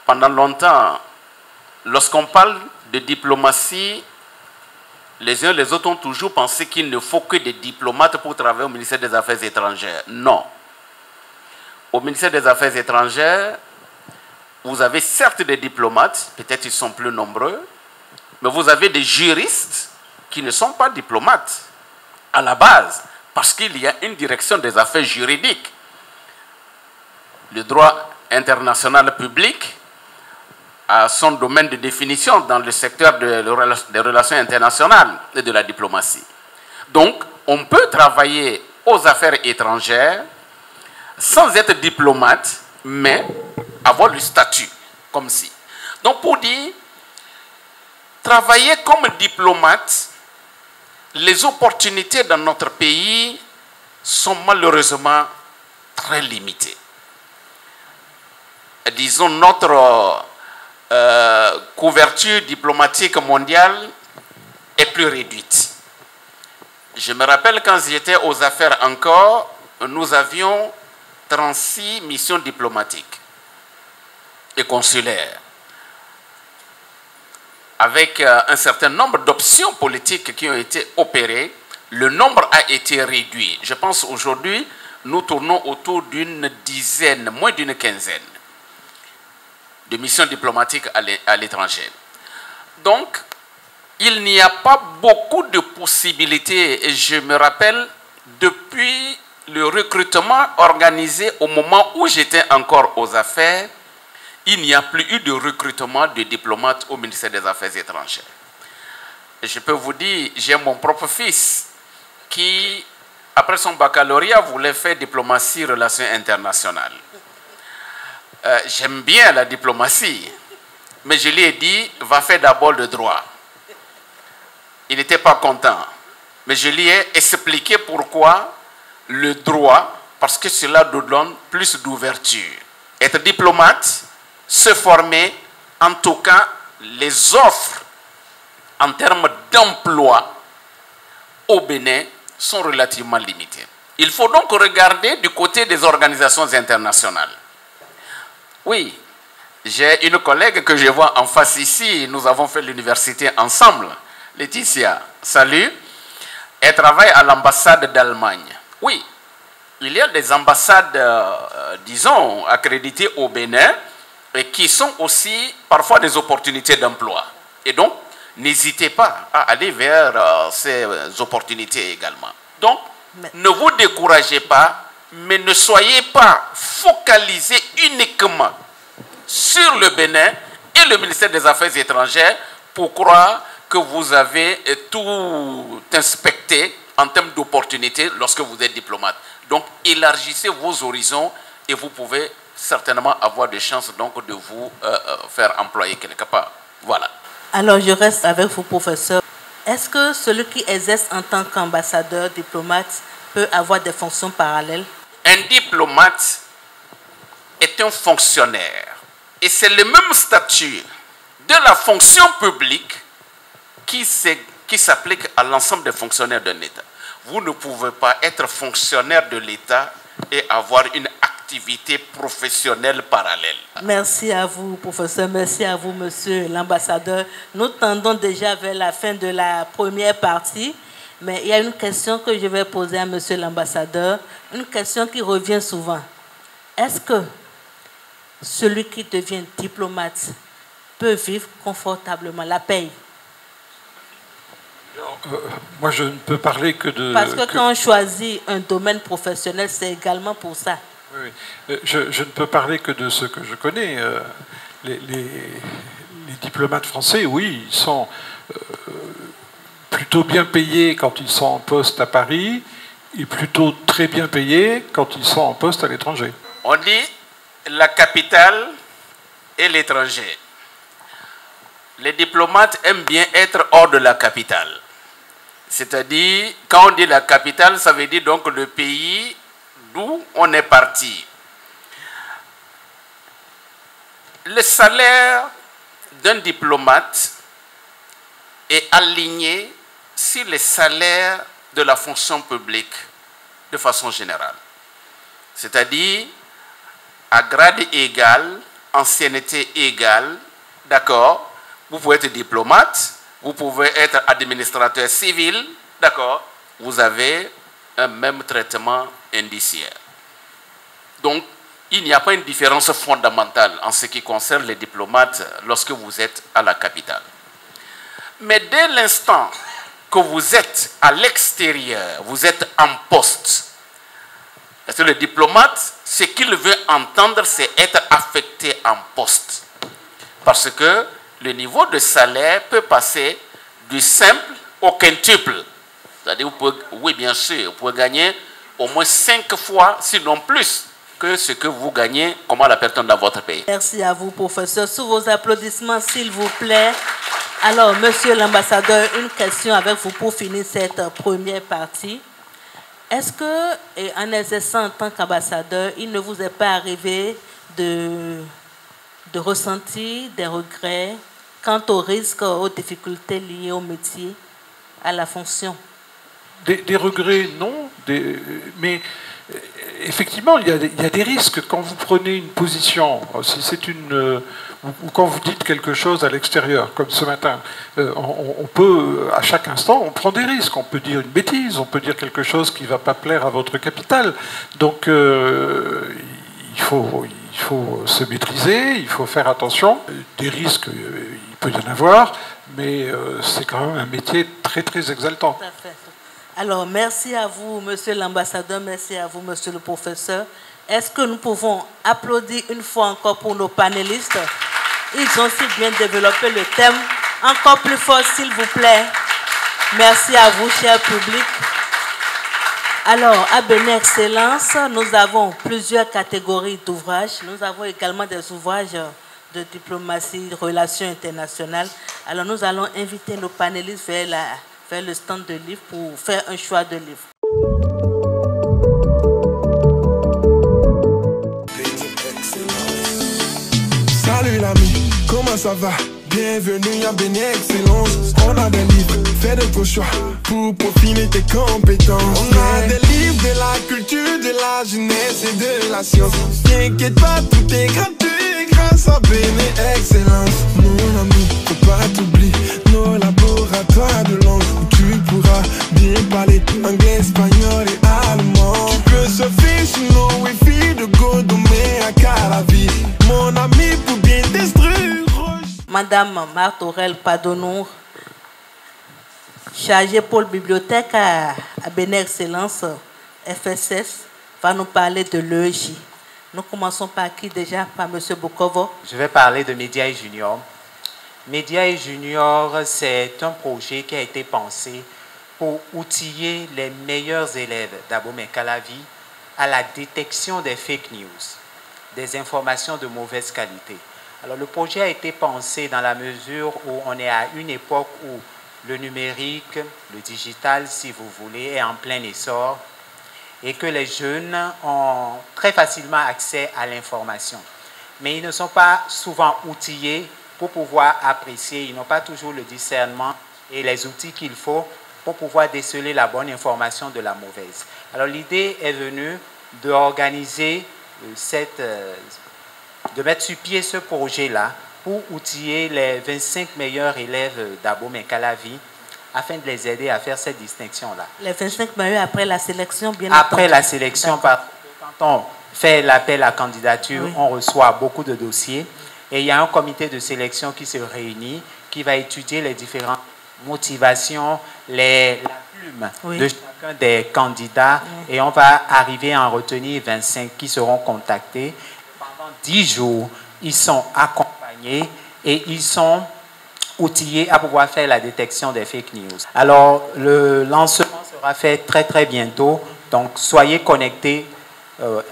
pendant longtemps, lorsqu'on parle de diplomatie, les uns et les autres ont toujours pensé qu'il ne faut que des diplomates pour travailler au ministère des Affaires étrangères. Non. Au ministère des Affaires étrangères, vous avez certes des diplomates, peut-être ils sont plus nombreux, mais vous avez des juristes qui ne sont pas diplomates à la base, parce qu'il y a une direction des affaires juridiques. Le droit international public a son domaine de définition dans le secteur des relations internationales et de la diplomatie. Donc, on peut travailler aux affaires étrangères sans être diplomate, mais avoir le statut, comme si. Donc, pour dire, travailler comme diplomate, les opportunités dans notre pays sont malheureusement très limitées. Disons, notre couverture diplomatique mondiale est plus réduite. Je me rappelle quand j'étais aux affaires encore, nous avions 36 missions diplomatiques et consulaires, avec un certain nombre d'options politiques qui ont été opérées. Le nombre a été réduit. Je pense aujourd'hui, nous tournons autour d'une dizaine, moins d'une quinzaine de missions diplomatiques à l'étranger. Donc, il n'y a pas beaucoup de possibilités. Et je me rappelle, depuis le recrutement organisé au moment où j'étais encore aux affaires, il n'y a plus eu de recrutement de diplomates au ministère des Affaires étrangères. Et je peux vous dire, j'ai mon propre fils qui, après son baccalauréat, voulait faire diplomatie, relations internationales. J'aime bien la diplomatie, mais je lui ai dit, va faire d'abord le droit. Il n'était pas content, mais je lui ai expliqué pourquoi le droit, parce que cela nous donne plus d'ouverture. Être diplomate, se former, en tout cas, les offres en termes d'emploi au Bénin sont relativement limitées. Il faut donc regarder du côté des organisations internationales. Oui, j'ai une collègue que je vois en face ici, nous avons fait l'université ensemble, Laetitia, salut. Elle travaille à l'ambassade d'Allemagne. Oui, il y a des ambassades, disons, accréditées au Bénin, et qui sont aussi parfois des opportunités d'emploi. Et donc, n'hésitez pas à aller vers ces opportunités également. Donc, ne vous découragez pas, mais ne soyez pas focalisés uniquement sur le Bénin et le ministère des Affaires étrangères pour croire que vous avez tout inspecté en termes d'opportunités lorsque vous êtes diplomate. Donc, élargissez vos horizons et vous pouvez certainement avoir des chances donc de vous faire employer quelque part. Voilà.
Alors, je reste avec vous, professeur. Est-ce que celui qui exerce en tant qu'ambassadeur, diplomate, peut avoir des fonctions parallèles?
Un diplomate est un fonctionnaire. Et c'est le même statut de la fonction publique qui s'applique à l'ensemble des fonctionnaires d'un État. Vous ne pouvez pas être fonctionnaire de l'État et avoir une activité professionnelle parallèle.
Merci à vous, professeur. Merci à vous, monsieur l'ambassadeur. Nous tendons déjà vers la fin de la première partie, mais il y a une question que je vais poser à monsieur l'ambassadeur, une question qui revient souvent. Est-ce que celui qui devient diplomate peut vivre confortablement la paye?
Moi, je ne peux parler que de...
Parce que quand on choisit un domaine professionnel, c'est également pour ça.
Oui. Je ne peux parler que de ce que je connais. Les diplomates français, oui, ils sont plutôt bien payés quand ils sont en poste à Paris et plutôt très bien payés quand ils sont en poste à l'étranger.
On dit la capitale et l'étranger. Les diplomates aiment bien être hors de la capitale. C'est-à-dire, quand on dit la capitale, ça veut dire donc le pays d'où on est parti. Le salaire d'un diplomate est aligné sur les salaires de la fonction publique de façon générale. C'est-à-dire, à grade égal, ancienneté égale, d'accord, vous pouvez être diplomate, vous pouvez être administrateur civil, d'accord, vous avez un même traitement indiciaire. Donc, il n'y a pas une différence fondamentale en ce qui concerne les diplomates lorsque vous êtes à la capitale. Mais dès l'instant que vous êtes à l'extérieur, vous êtes en poste, parce que le diplomate, ce qu'il veut entendre, c'est être affecté en poste. Parce que le niveau de salaire peut passer du simple au quintuple. C'est-à-dire, oui, bien sûr, vous pouvez gagner au moins 5 fois, sinon plus, que ce que vous gagnez comme la personne dans votre pays.
Merci à vous, professeur. Sous vos applaudissements, s'il vous plaît. Alors, monsieur l'ambassadeur, une question avec vous pour finir cette première partie. Est-ce que, en exerçant en tant qu'ambassadeur, il ne vous est pas arrivé de ressentir des regrets quant aux risques, aux difficultés liées au métier, à la fonction?
Des regrets, non, mais effectivement, il y a des risques quand vous prenez une position, si c'est ou quand vous dites quelque chose à l'extérieur, comme ce matin. On peut, à chaque instant, on prend des risques. On peut dire une bêtise, on peut dire quelque chose qui ne va pas plaire à votre capital. Donc, il faut se maîtriser, il faut faire attention. Des risques, il peut y en avoir, mais c'est quand même un métier très, très exaltant.
Tout à fait. Alors, merci à vous, monsieur l'ambassadeur, merci à vous, monsieur le professeur. Est-ce que nous pouvons applaudir une fois encore pour nos panélistes? Ils ont si bien développé le thème. Encore plus fort, s'il vous plaît. Merci à vous, cher public. Alors, à Bénin Excellence, nous avons plusieurs catégories d'ouvrages. Nous avons également des ouvrages de diplomatie, de relations internationales. Alors, nous allons inviter nos panélistes vers le stand de livres pour faire un choix de livres.
Salut l'ami, comment ça va? Bienvenue à Bénin Excellence. On a des livres, fais de vos choix pour peaufiner tes compétences. On a des livres de la culture, de la jeunesse et de la science. T'inquiète pas, tout est gratuit grâce à Bénin Excellence. Mon ami, faut pas t'oublier nos laboratoires de langue où tu pourras bien parler anglais, espagnol et allemand. Tu peux surfer sur nos wifi de Godomé à Calavi. Mon ami, pour bien détruire.
Madame Marthe-Aurèle Padonour, chargée pôle bibliothèque à Bénin Excellence FSS, va nous parler de l'EJ. Nous commençons par qui déjà? Par M. Bokovo.
Je vais parler de Média et Junior. Média et Junior, c'est un projet qui a été pensé pour outiller les meilleurs élèves d'Abomey-Calavi à la détection des fake news, des informations de mauvaise qualité. Alors, le projet a été pensé dans la mesure où on est à une époque où le numérique, le digital, si vous voulez, est en plein essor et que les jeunes ont très facilement accès à l'information. Mais ils ne sont pas souvent outillés pour pouvoir apprécier, ils n'ont pas toujours le discernement et les outils qu'il faut pour pouvoir déceler la bonne information de la mauvaise. Alors, l'idée est venue d'organiser de mettre sur pied ce projet-là pour outiller les 25 meilleurs élèves d'Abomey-Calavi afin de les aider à faire cette distinction-là.
Les 25 meilleurs après la sélection, bien
Après la sélection, quand on fait l'appel à candidature, on reçoit beaucoup de dossiers et il y a un comité de sélection qui se réunit, qui va étudier les différentes motivations, la plume de chacun des candidats et on va arriver à en retenir 25 qui seront contactés. 10 jours, ils sont accompagnés et ils sont outillés à pouvoir faire la détection des fake news. Alors, le lancement sera fait très très bientôt, donc soyez connectés,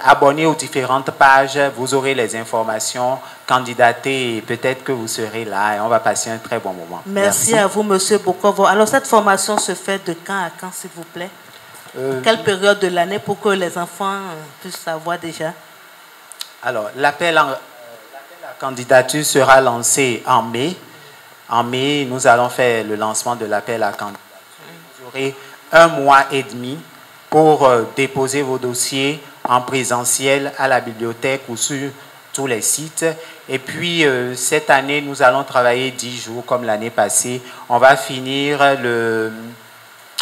abonnez aux différentes pages, vous aurez les informations, candidatez et peut-être que vous serez là et on va passer un très bon moment.
Merci à vous, M. Bokovo. Alors, cette formation se fait de quand à quand, s'il vous plaît? Quelle période de l'année pour que les enfants puissent savoir déjà?
Alors, l'appel à candidature sera lancé en mai. En mai, nous allons faire le lancement de l'appel à candidature. Vous aurez 1 mois et demi pour déposer vos dossiers en présentiel à la bibliothèque ou sur tous les sites. Et puis, cette année, nous allons travailler 10 jours comme l'année passée. On va finir le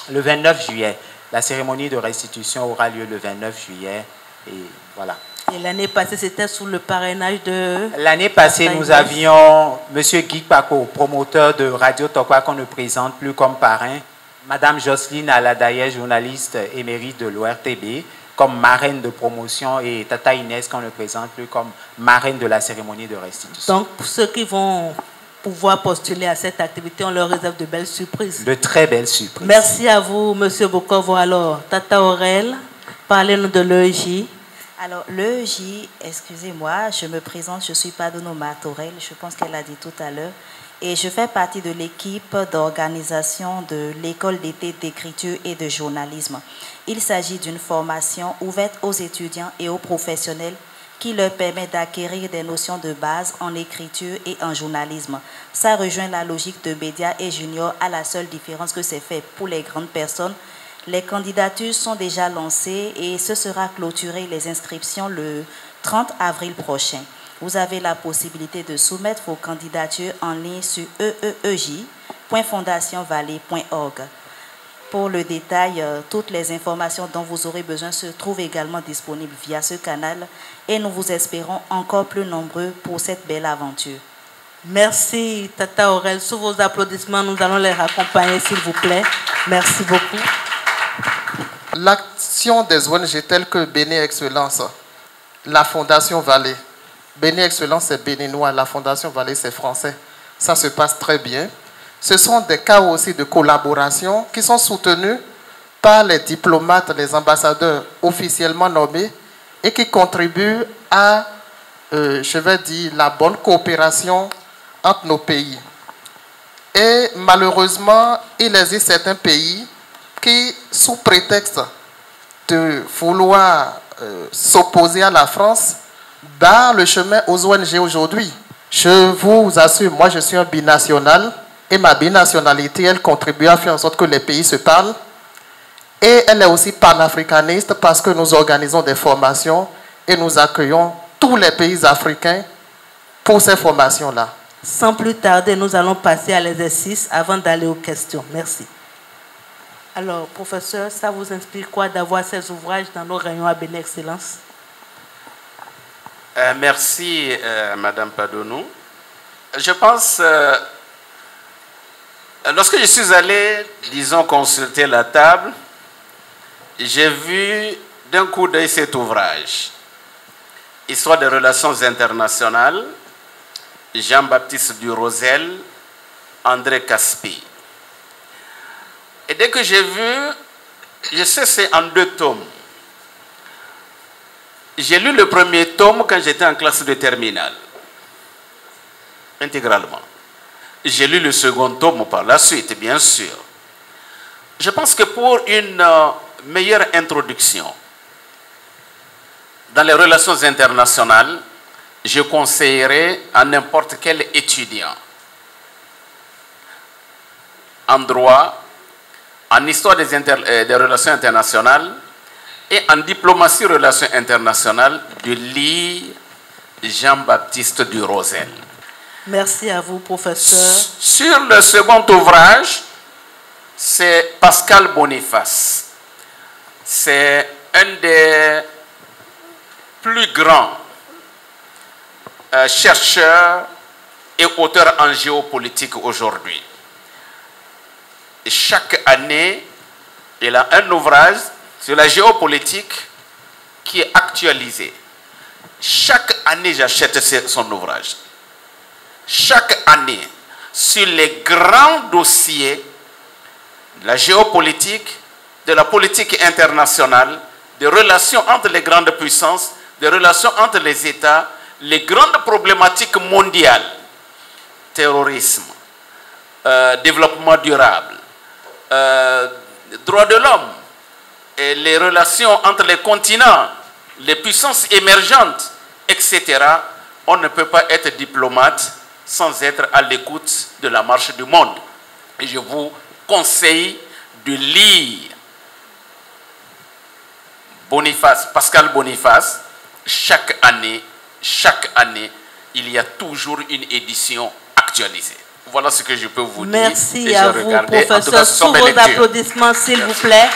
29 juillet. La cérémonie de restitution aura lieu le 29 juillet. Et voilà.
Et l'année passée, c'était sous le parrainage de...
L'année passée, nous avions M. Guy Paco, promoteur de Radio Tokwa, qu'on ne présente plus comme parrain. Mme Jocelyne Aladaye, journaliste émérite de l'ORTB, comme marraine de promotion. Et Tata Inès, qu'on ne présente plus comme marraine de la cérémonie de restitution.
Donc, pour ceux qui vont pouvoir postuler à cette activité, on leur réserve de belles surprises.
De très belles surprises.
Merci à vous, M. Bokovo. Alors, Tata Aurèle, parlez-nous de l'EJ.
Alors, l'EJ, excusez-moi, je me présente, je suis Padonour Marthe-Aurèle, je pense qu'elle a dit tout à l'heure, et je fais partie de l'équipe d'organisation de l'école d'été d'écriture et de journalisme. Il s'agit d'une formation ouverte aux étudiants et aux professionnels qui leur permet d'acquérir des notions de base en écriture et en journalisme. Ça rejoint la logique de Média et Junior à la seule différence que c'est fait pour les grandes personnes, Les candidatures sont déjà lancées et ce sera clôturé les inscriptions le 30 avril prochain. Vous avez la possibilité de soumettre vos candidatures en ligne sur eej.fondationvallée.org. Pour le détail, toutes les informations dont vous aurez besoin se trouvent également disponibles via ce canal et nous vous espérons encore plus nombreux pour cette belle aventure.
Merci Tata Aurel. Sous vos applaudissements, nous allons les raccompagner s'il vous plaît. Merci beaucoup.
L'action des ONG telles que Bénin Excellence, la Fondation Vallée. Bénin Excellence c'est béninois, la Fondation Vallée c'est français. Ça se passe très bien. Ce sont des cas aussi de collaboration qui sont soutenus par les diplomates, les ambassadeurs officiellement nommés et qui contribuent à, je vais dire, la bonne coopération entre nos pays. Et malheureusement, il existe certains pays qui, sous prétexte de vouloir s'opposer à la France, barrent le chemin aux ONG aujourd'hui. Je vous assure, moi je suis un binational et ma binationalité, elle contribue à faire en sorte que les pays se parlent. Et elle est aussi panafricaniste parce que nous organisons des formations et nous accueillons tous les pays africains pour ces formations-là.
Sans plus tarder, nous allons passer à l'exercice avant d'aller aux questions. Merci. Alors, professeur, ça vous inspire quoi d'avoir ces ouvrages dans nos réunions à Bénin Excellence?
Merci, Madame Padonou. Je pense, lorsque je suis allé, disons, consulter la table, j'ai vu d'un coup d'œil cet ouvrage, Histoire des relations internationales, Jean-Baptiste Durosel, André Caspi. Et dès que j'ai vu, je sais c'est en 2 tomes. J'ai lu le premier tome quand j'étais en classe de terminale, intégralement. J'ai lu le second tome par la suite, bien sûr. Je pense que pour une meilleure introduction dans les relations internationales, je conseillerais à n'importe quel étudiant en droit, en histoire des relations internationales et en diplomatie relations internationales de lire Jean-Baptiste Durosel.
Merci à vous, professeur.
Sur le second ouvrage, c'est Pascal Boniface. C'est un des plus grands chercheurs et auteurs en géopolitique aujourd'hui. Chaque année, il a un ouvrage sur la géopolitique qui est actualisé. Chaque année, j'achète son ouvrage. Chaque année, sur les grands dossiers de la géopolitique, de la politique internationale, des relations entre les grandes puissances, des relations entre les États, les grandes problématiques mondiales, terrorisme, développement durable, droits de l'homme, et les relations entre les continents, les puissances émergentes, etc. On ne peut pas être diplomate sans être à l'écoute de la marche du monde. Et je vous conseille de lire Boniface, Pascal Boniface. Chaque année, il y a toujours une édition actualisée. Voilà ce que je peux vous dire.
Merci à vous, professeur. Sous vos applaudissements, s'il vous plaît.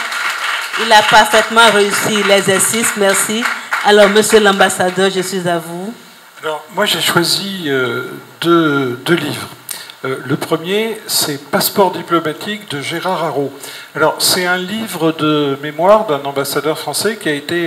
Il a parfaitement réussi l'exercice. Merci. Alors, monsieur l'ambassadeur, je suis à vous.
Alors, moi, j'ai choisi deux livres. Le premier, c'est Passeport diplomatique de Gérard Haraud. Alors, c'est un livre de mémoire d'un ambassadeur français qui a été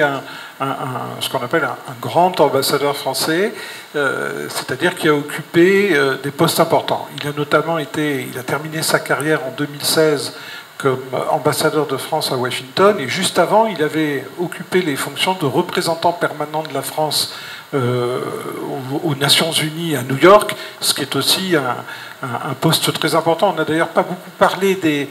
ce qu'on appelle un grand ambassadeur français, c'est-à-dire qui a occupé des postes importants. Il a terminé sa carrière en 2016 comme ambassadeur de France à Washington, et juste avant, il avait occupé les fonctions de représentant permanent de la France aux Nations Unies à New York, ce qui est aussi un poste très important. On n'a d'ailleurs pas beaucoup parlé des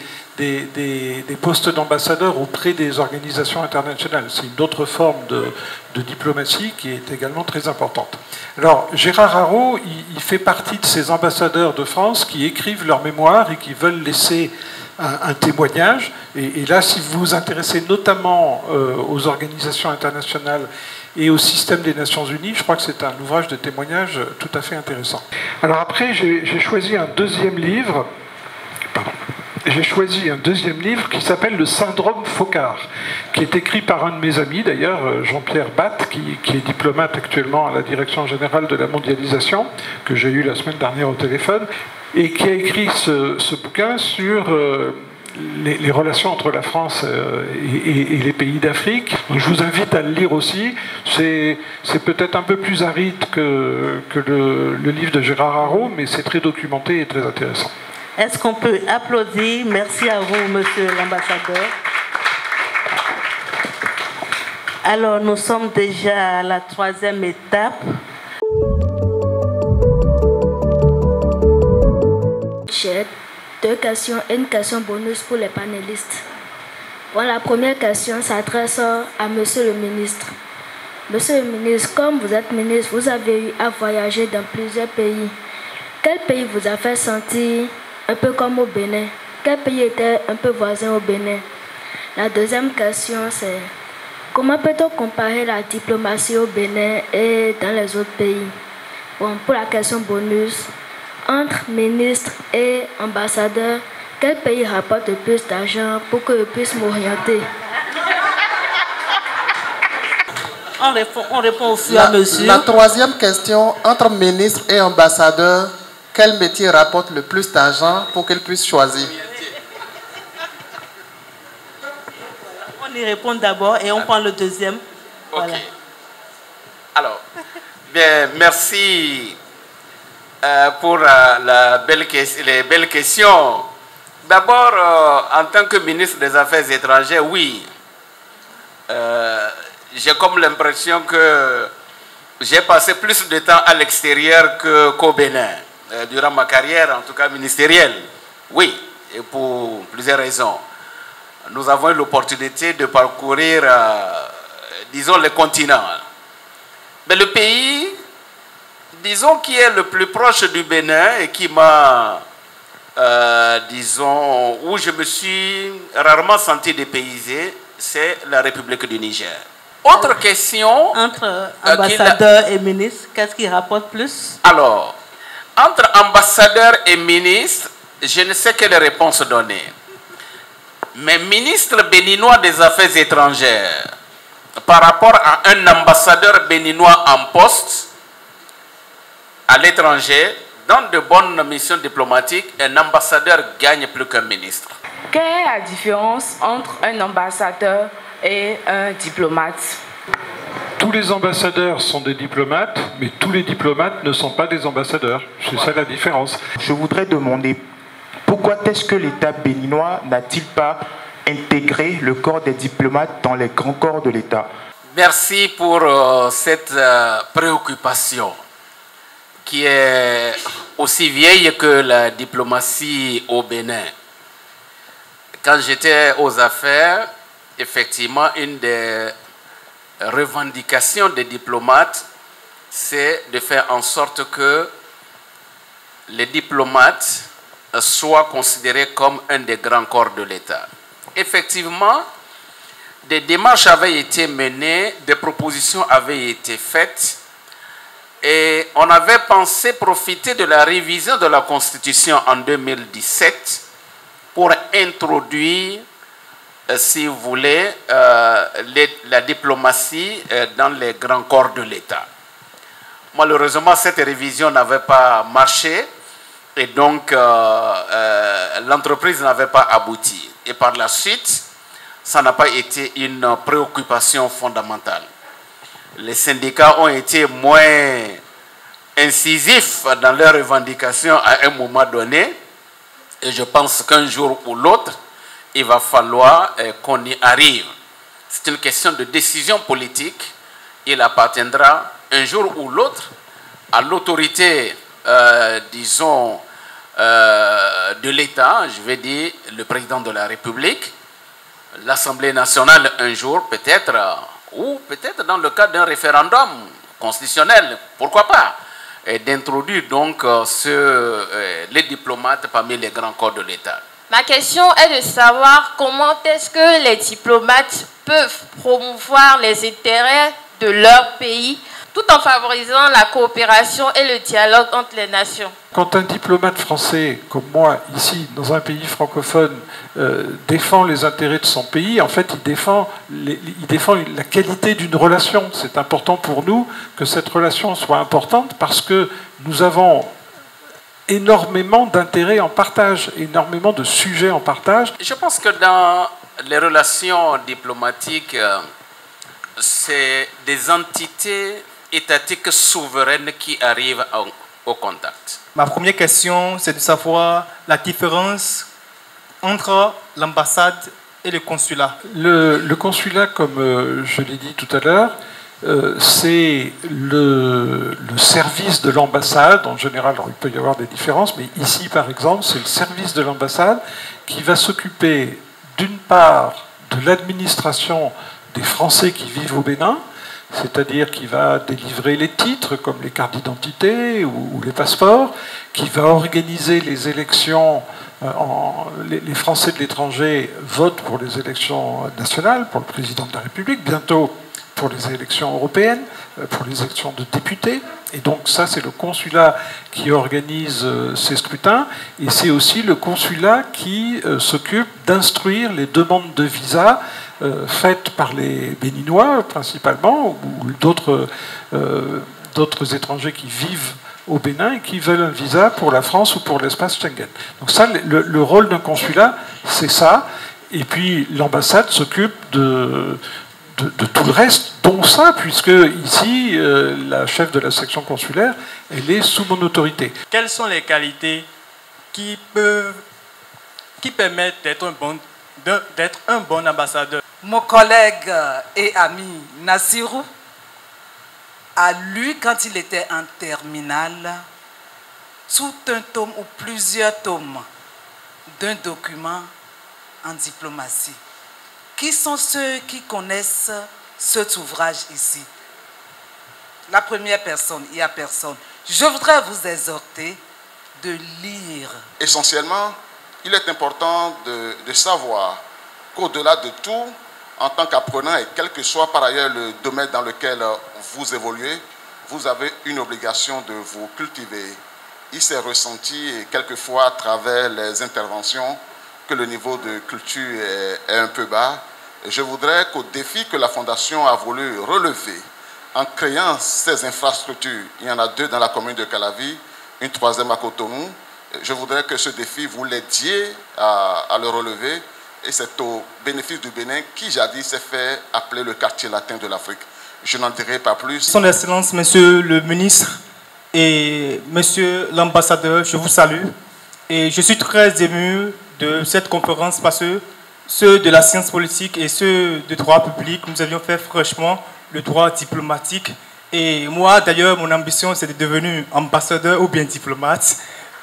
postes d'ambassadeurs auprès des organisations internationales. C'est une autre forme de diplomatie qui est également très importante. Alors, Gérard Haraud, il fait partie de ces ambassadeurs de France qui écrivent leurs mémoires et qui veulent laisser un témoignage. Et là, si vous vous intéressez notamment aux organisations internationales et au système des Nations Unies, je crois que c'est un ouvrage de témoignage tout à fait intéressant. Alors après, j'ai choisi un deuxième livre. J'ai choisi un deuxième livre qui s'appelle Le syndrome Focard, qui est écrit par un de mes amis, d'ailleurs, Jean-Pierre Batte, qui est diplomate actuellement à la Direction générale de la mondialisation, que j'ai eu la semaine dernière au téléphone, et qui a écrit ce bouquin sur les relations entre la France et les pays d'Afrique. Je vous invite à le lire aussi. C'est peut-être un peu plus aride que le livre de Gérard Haro, mais c'est très documenté et très intéressant.
Est-ce qu'on peut applaudir? Merci à vous, monsieur l'ambassadeur. Alors, nous sommes déjà à la troisième étape.
J'ai deux questions et une question bonus pour les panélistes. Bon, la première question s'adresse à monsieur le ministre. Monsieur le ministre, comme vous êtes ministre, vous avez eu à voyager dans plusieurs pays. Quel pays vous a fait sentir un peu comme au Bénin? Quel pays était un peu voisin au Bénin? La deuxième question, c'est comment peut-on comparer la diplomatie au Bénin et dans les autres pays? Bon, pour la question bonus, entre ministre et ambassadeur, quel pays rapporte le plus d'argent pour que je puisse m'orienter?
On répond au fur et à mesure.
La troisième question, entre ministre et ambassadeur, quel métier rapporte le plus d'argent pour qu'ils puissent choisir?
On y répond d'abord et on prend le deuxième.
Ok.
Voilà.
Alors, bien, merci pour les belles questions. D'abord, en tant que ministre des Affaires étrangères, oui, j'ai comme l'impression que j'ai passé plus de temps à l'extérieur qu'au Bénin. Durant ma carrière, en tout cas ministérielle. Oui, et pour plusieurs raisons. Nous avons eu l'opportunité de parcourir, disons, le continent. Mais le pays, disons, qui est le plus proche du Bénin et qui m'a, disons, où je me suis rarement senti dépaysé, c'est la République du Niger. Autre question.
Entre ambassadeur et ministre, qu'est-ce qui rapporte plus?
Alors, entre ambassadeur et ministre, je ne sais quelle réponse donner. Mais ministre béninois des Affaires étrangères, par rapport à un ambassadeur béninois en poste à l'étranger, dans de bonnes missions diplomatiques, un ambassadeur gagne plus qu'un ministre.
Quelle est la différence entre un ambassadeur et un diplomate?
Tous les ambassadeurs sont des diplomates, mais tous les diplomates ne sont pas des ambassadeurs. C'est ça la différence.
Je voudrais demander pourquoi est-ce que l'État béninois n'a-t-il pas intégré le corps des diplomates dans les grands corps de l'État?
Merci pour cette préoccupation qui est aussi vieille que la diplomatie au Bénin. Quand j'étais aux affaires, effectivement, une des revendications des diplomates, c'est de faire en sorte que les diplomates soient considérés comme un des grands corps de l'État. Effectivement, des démarches avaient été menées, des propositions avaient été faites et on avait pensé profiter de la révision de la Constitution en 2017 pour introduire, si vous voulez, la diplomatie dans les grands corps de l'État. Malheureusement, cette révision n'avait pas marché et donc l'entreprise n'avait pas abouti. Et par la suite, ça n'a pas été une préoccupation fondamentale. Les syndicats ont été moins incisifs dans leurs revendications à un moment donné et je pense qu'un jour ou l'autre, il va falloir qu'on y arrive. C'est une question de décision politique. Il appartiendra un jour ou l'autre à l'autorité, disons, de l'État, je vais dire le président de la République, l'Assemblée nationale un jour peut-être, ou peut-être dans le cadre d'un référendum constitutionnel, pourquoi pas, et d'introduire donc les diplomates parmi les grands corps de l'État.
Ma question est de savoir comment est-ce que les diplomates peuvent promouvoir les intérêts de leur pays tout en favorisant la coopération et le dialogue entre les nations.
Quand un diplomate français, comme moi, ici, dans un pays francophone, défend les intérêts de son pays, en fait, il défend la qualité d'une relation. C'est important pour nous que cette relation soit importante parce que nous avons énormément d'intérêts en partage, énormément de sujets en partage.
Je pense que dans les relations diplomatiques, c'est des entités étatiques souveraines qui arrivent au contact.
Ma première question, c'est de savoir la différence entre l'ambassade et le consulat.
Le consulat, comme je l'ai dit tout à l'heure, c'est le service de l'ambassade. En général, alors, il peut y avoir des différences, mais ici, par exemple, c'est le service de l'ambassade qui va s'occuper, d'une part, de l'administration des Français qui vivent au Bénin, c'est-à-dire qui va délivrer les titres comme les cartes d'identité ou les passeports, qui va organiser les élections. Les Français de l'étranger votent pour les élections nationales, pour le président de la République, bientôt pour les élections européennes, pour les élections de députés. Et donc ça, c'est le consulat qui organise ces scrutins. Et c'est aussi le consulat qui s'occupe d'instruire les demandes de visa faites par les Béninois principalement, ou d'autres étrangers qui vivent au Bénin et qui veulent un visa pour la France ou pour l'espace Schengen. Donc ça, le rôle d'un consulat, c'est ça. Et puis l'ambassade s'occupe de tout le reste, dont ça, puisque ici, la chef de la section consulaire, elle est sous mon autorité.
Quelles sont les qualités qui permettent d'être un bon ambassadeur?
Mon collègue et ami Nassirou a lu, quand il était en terminale, tout un tome ou plusieurs tomes d'un document en diplomatie. Qui sont ceux qui connaissent cet ouvrage ici? La première personne, il n'y a personne. Je voudrais vous exhorter de lire.
Essentiellement, il est important de savoir qu'au-delà de tout, en tant qu'apprenant, et quel que soit par ailleurs le domaine dans lequel vous évoluez, vous avez une obligation de vous cultiver. Il s'est ressenti, et quelquefois à travers les interventions, que le niveau de culture est un peu bas. Et je voudrais qu'au défi que la Fondation a voulu relever en créant ces infrastructures, il y en a 2 dans la commune de Calavi, une 3e à Cotonou, je voudrais que ce défi, vous l'aidiez à le relever. Et c'est au bénéfice du Bénin qui jadis s'est fait appeler le quartier latin de l'Afrique. Je n'en dirai pas plus.
Son Excellence, Monsieur le ministre et Monsieur l'ambassadeur, je vous salue. Et je suis très ému de cette conférence parce que ceux de la science politique et ceux de droit public, nous avions fait franchement le droit diplomatique. Et moi, d'ailleurs, mon ambition, c'est de devenir ambassadeur ou bien diplomate.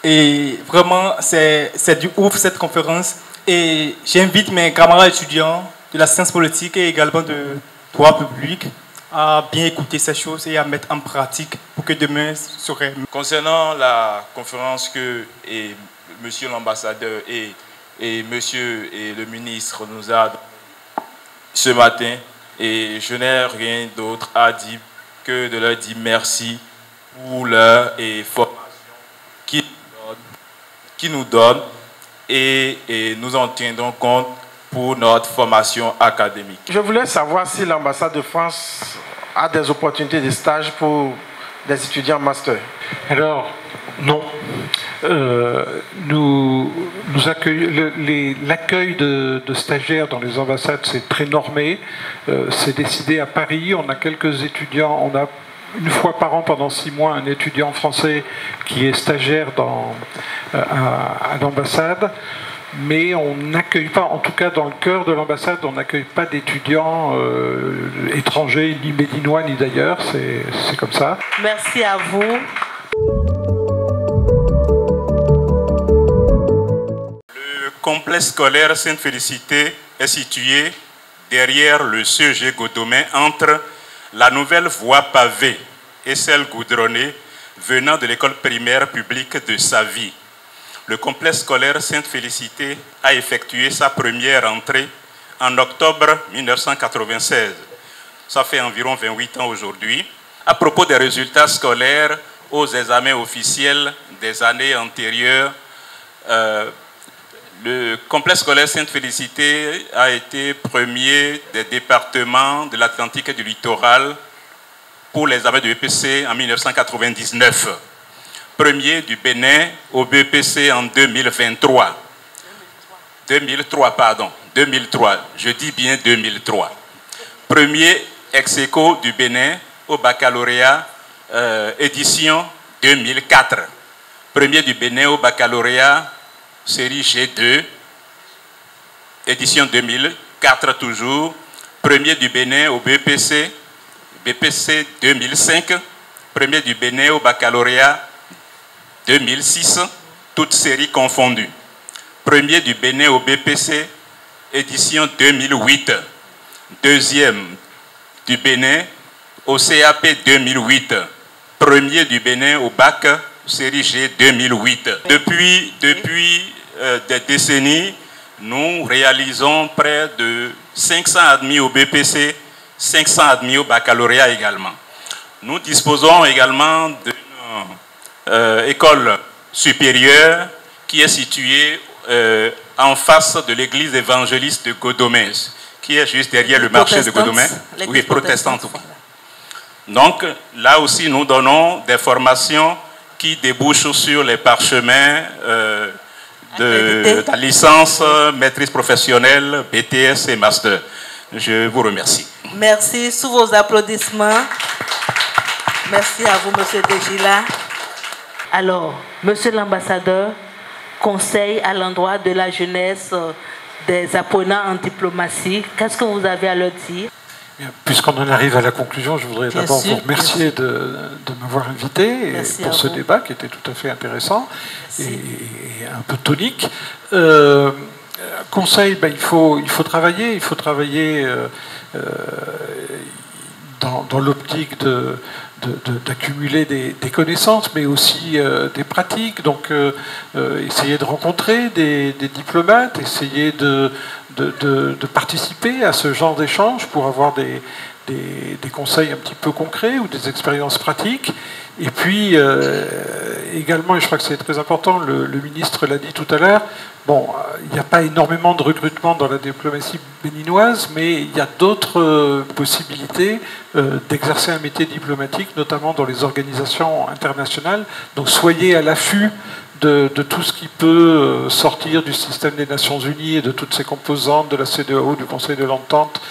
Et vraiment, c'est du ouf cette conférence. Et j'invite mes camarades étudiants de la science politique et également de droit public à bien écouter ces choses et à mettre en pratique pour que demain serait...
Concernant la conférence que monsieur l'ambassadeur et monsieur et le ministre nous a ce matin, et je n'ai rien d'autre à dire que de leur dire merci pour leur formation qui nous donnent et nous en tiendrons compte pour notre formation académique.
Je voulais savoir si l'ambassade de France a des opportunités de stage pour des étudiants master.
Alors, non. L'accueil de stagiaires dans les ambassades, c'est très normé. C'est décidé à Paris. On a quelques étudiants. On a une fois par an, pendant 6 mois, un étudiant français qui est stagiaire à l'ambassade. Mais on n'accueille pas, en tout cas dans le cœur de l'ambassade, on n'accueille pas d'étudiants étrangers, ni béninois, ni d'ailleurs. C'est comme ça.
Merci à vous.
Le complexe scolaire Sainte-Félicité est situé derrière le CEG Godomain entre la nouvelle voie pavée et celle goudronnée venant de l'école primaire publique de Savy. le complexe scolaire Sainte-Félicité a effectué sa première entrée en octobre 1996. Ça fait environ 28 ans aujourd'hui. À propos des résultats scolaires aux examens officiels des années antérieures, le complexe scolaire Sainte-Félicité a été premier des départements de l'Atlantique et du littoral pour l'examen du BPC en 1999. Premier du Bénin au BPC en 2023. 2003, je dis bien 2003. Premier ex-aequo du Bénin au baccalauréat édition 2004. Premier du Bénin au baccalauréat série G2, édition 2004 toujours. Premier du Bénin au BPC 2005. Premier du Bénin au baccalauréat 2006, toutes séries confondues. Premier du Bénin au BPC, édition 2008. Deuxième du Bénin au CAP 2008. Premier du Bénin au bac, série G 2008. Depuis des décennies, nous réalisons près de 500 admis au BPC, 500 admis au baccalauréat également. Nous disposons également d'une école supérieure qui est située en face de l'église évangéliste de Godomès, qui est juste derrière le marché de Godomès. Oui, protestante. Donc là aussi, nous donnons des formations qui débouchent sur les parchemins de la licence, maîtrise professionnelle, BTS et master. Je vous remercie.
Merci. Sous vos applaudissements. Merci à vous, Monsieur Degila. Alors, Monsieur l'ambassadeur, conseil à l'endroit de la jeunesse des apprenants en diplomatie, qu'est-ce que vous avez à leur dire?
Puisqu'on en arrive à la conclusion, je voudrais d'abord vous remercier de m'avoir invité pour ce débat qui était tout à fait intéressant et un peu tonique. Conseil, il faut travailler dans l'optique d'accumuler des connaissances, mais aussi des pratiques. Donc, essayer de rencontrer des diplomates, essayer de participer à ce genre d'échange pour avoir des conseils un petit peu concrets ou des expériences pratiques. Et puis, également, et je crois que c'est très important, le ministre l'a dit tout à l'heure, bon, il n'y a pas énormément de recrutement dans la diplomatie béninoise, mais il y a d'autres possibilités d'exercer un métier diplomatique, notamment dans les organisations internationales. Donc soyez à l'affût de tout ce qui peut sortir du système des Nations Unies et de toutes ses composantes, de la CEDEAO, du Conseil de l'Entente,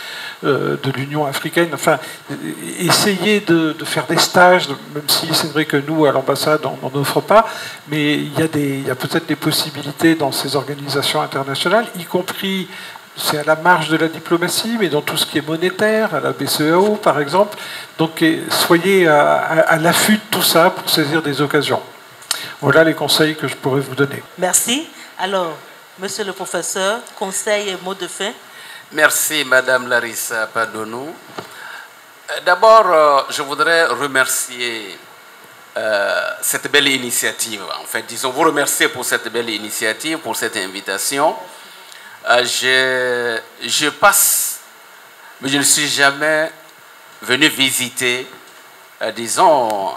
de l'Union africaine. Enfin, essayez de faire des stages, même si c'est vrai que nous, à l'ambassade, on n'en offre pas, mais il y a peut-être des possibilités dans ces organisations internationales, y compris, c'est à la marge de la diplomatie, mais dans tout ce qui est monétaire, à la BCEAO par exemple. Donc soyez à l'affût de tout ça pour saisir des occasions. Voilà les conseils que je pourrais vous donner.
Merci. Alors, monsieur le professeur, conseils et mots de fin.
Merci, Madame Larissa Padonou. D'abord, je voudrais remercier cette belle initiative. En fait, disons, vous remercier pour cette belle initiative, pour cette invitation. Je passe, mais je ne suis jamais venu visiter, disons,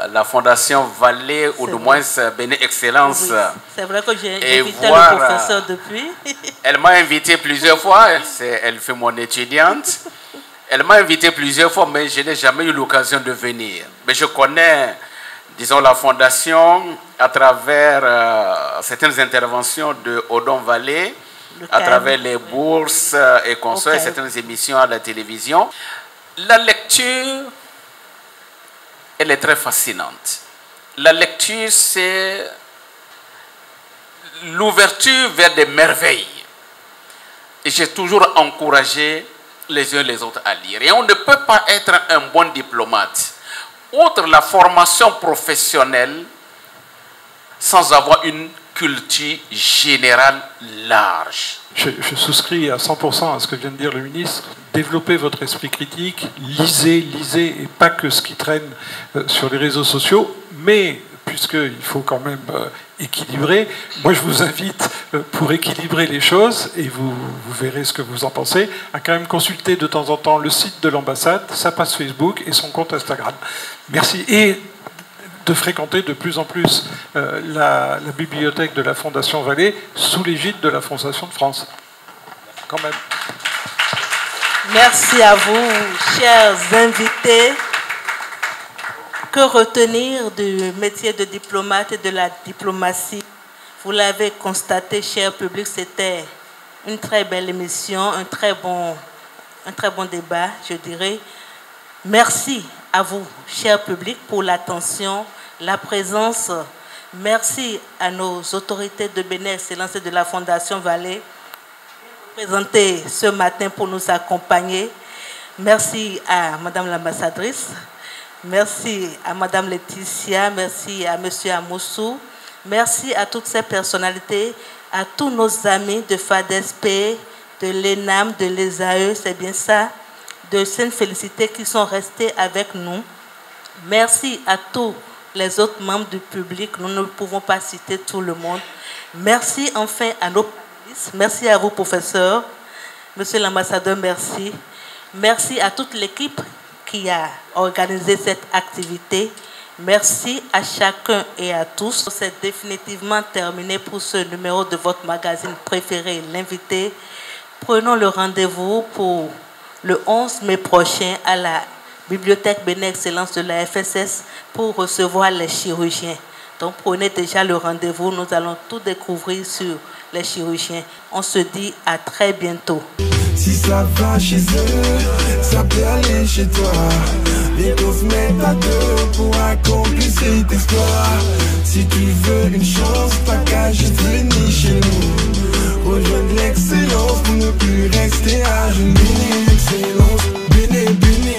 la Fondation Vallée, ou du moins Bénin Excellence. Oui,
c'est vrai que j'ai invité le professeur depuis.
Elle m'a invité plusieurs fois, elle fait mon étudiante. Elle m'a invité plusieurs fois, mais je n'ai jamais eu l'occasion de venir. Mais je connais, disons, la Fondation à travers certaines interventions de Odon Vallée, à travers les bourses et consorts, certaines émissions à la télévision. La lecture, elle est très fascinante. La lecture, c'est l'ouverture vers des merveilles. Et j'ai toujours encouragé les uns les autres à lire. Et on ne peut pas être un bon diplomate, outre la formation professionnelle, sans avoir une culture générale large.
Je souscris à 100% à ce que vient de dire le ministre. Développez votre esprit critique, lisez, et pas que ce qui traîne sur les réseaux sociaux, mais puisqu'il faut quand même équilibrer. Moi, je vous invite, pour équilibrer les choses, et vous verrez ce que vous en pensez, à quand même consulter de temps en temps le site de l'ambassade, sa page Facebook et son compte Instagram. Merci. Et de fréquenter de plus en plus la bibliothèque de la Fondation Vallée sous l'égide de la Fondation de France. Quand même.
Merci à vous, chers invités. Que retenir du métier de diplomate et de la diplomatie? Vous l'avez constaté, cher public, c'était une très belle émission, un très bon débat, je dirais. Merci à vous, cher public, pour l'attention, la présence. Merci à nos autorités de Bénin Excellence et de la Fondation Vallée présentées ce matin pour nous accompagner. Merci à Madame l'ambassadrice. Merci à Madame Laetitia, merci à Monsieur Amoussou, merci à toutes ces personnalités, à tous nos amis de FADESP, de l'ENAM, de l'ESAE, c'est bien ça, de Sainte-Félicité qui sont restés avec nous. Merci à tous les autres membres du public, nous ne pouvons pas citer tout le monde. Merci enfin à nos panélistes, merci à vous professeurs, Monsieur l'ambassadeur, merci. Merci à toute l'équipe qui a organisé cette activité. Merci à chacun et à tous. C'est définitivement terminé pour ce numéro de votre magazine préféré, L'invité. Prenons le rendez-vous pour le 11 mai prochain à la Bibliothèque Bénin Excellence de la FSS pour recevoir les chirurgiens. Donc prenez déjà le rendez-vous, nous allons tout découvrir sur les chirurgiens. On se dit à très bientôt.
Si ça va chez eux, ça peut aller chez toi. Bientôt se mettre à deux pour accomplir cet exploit. Si tu veux une chance, t'as qu'à juste venir chez nous. Rejoindre l'excellence pour ne plus rester à genoux. Excellence, béné, béné.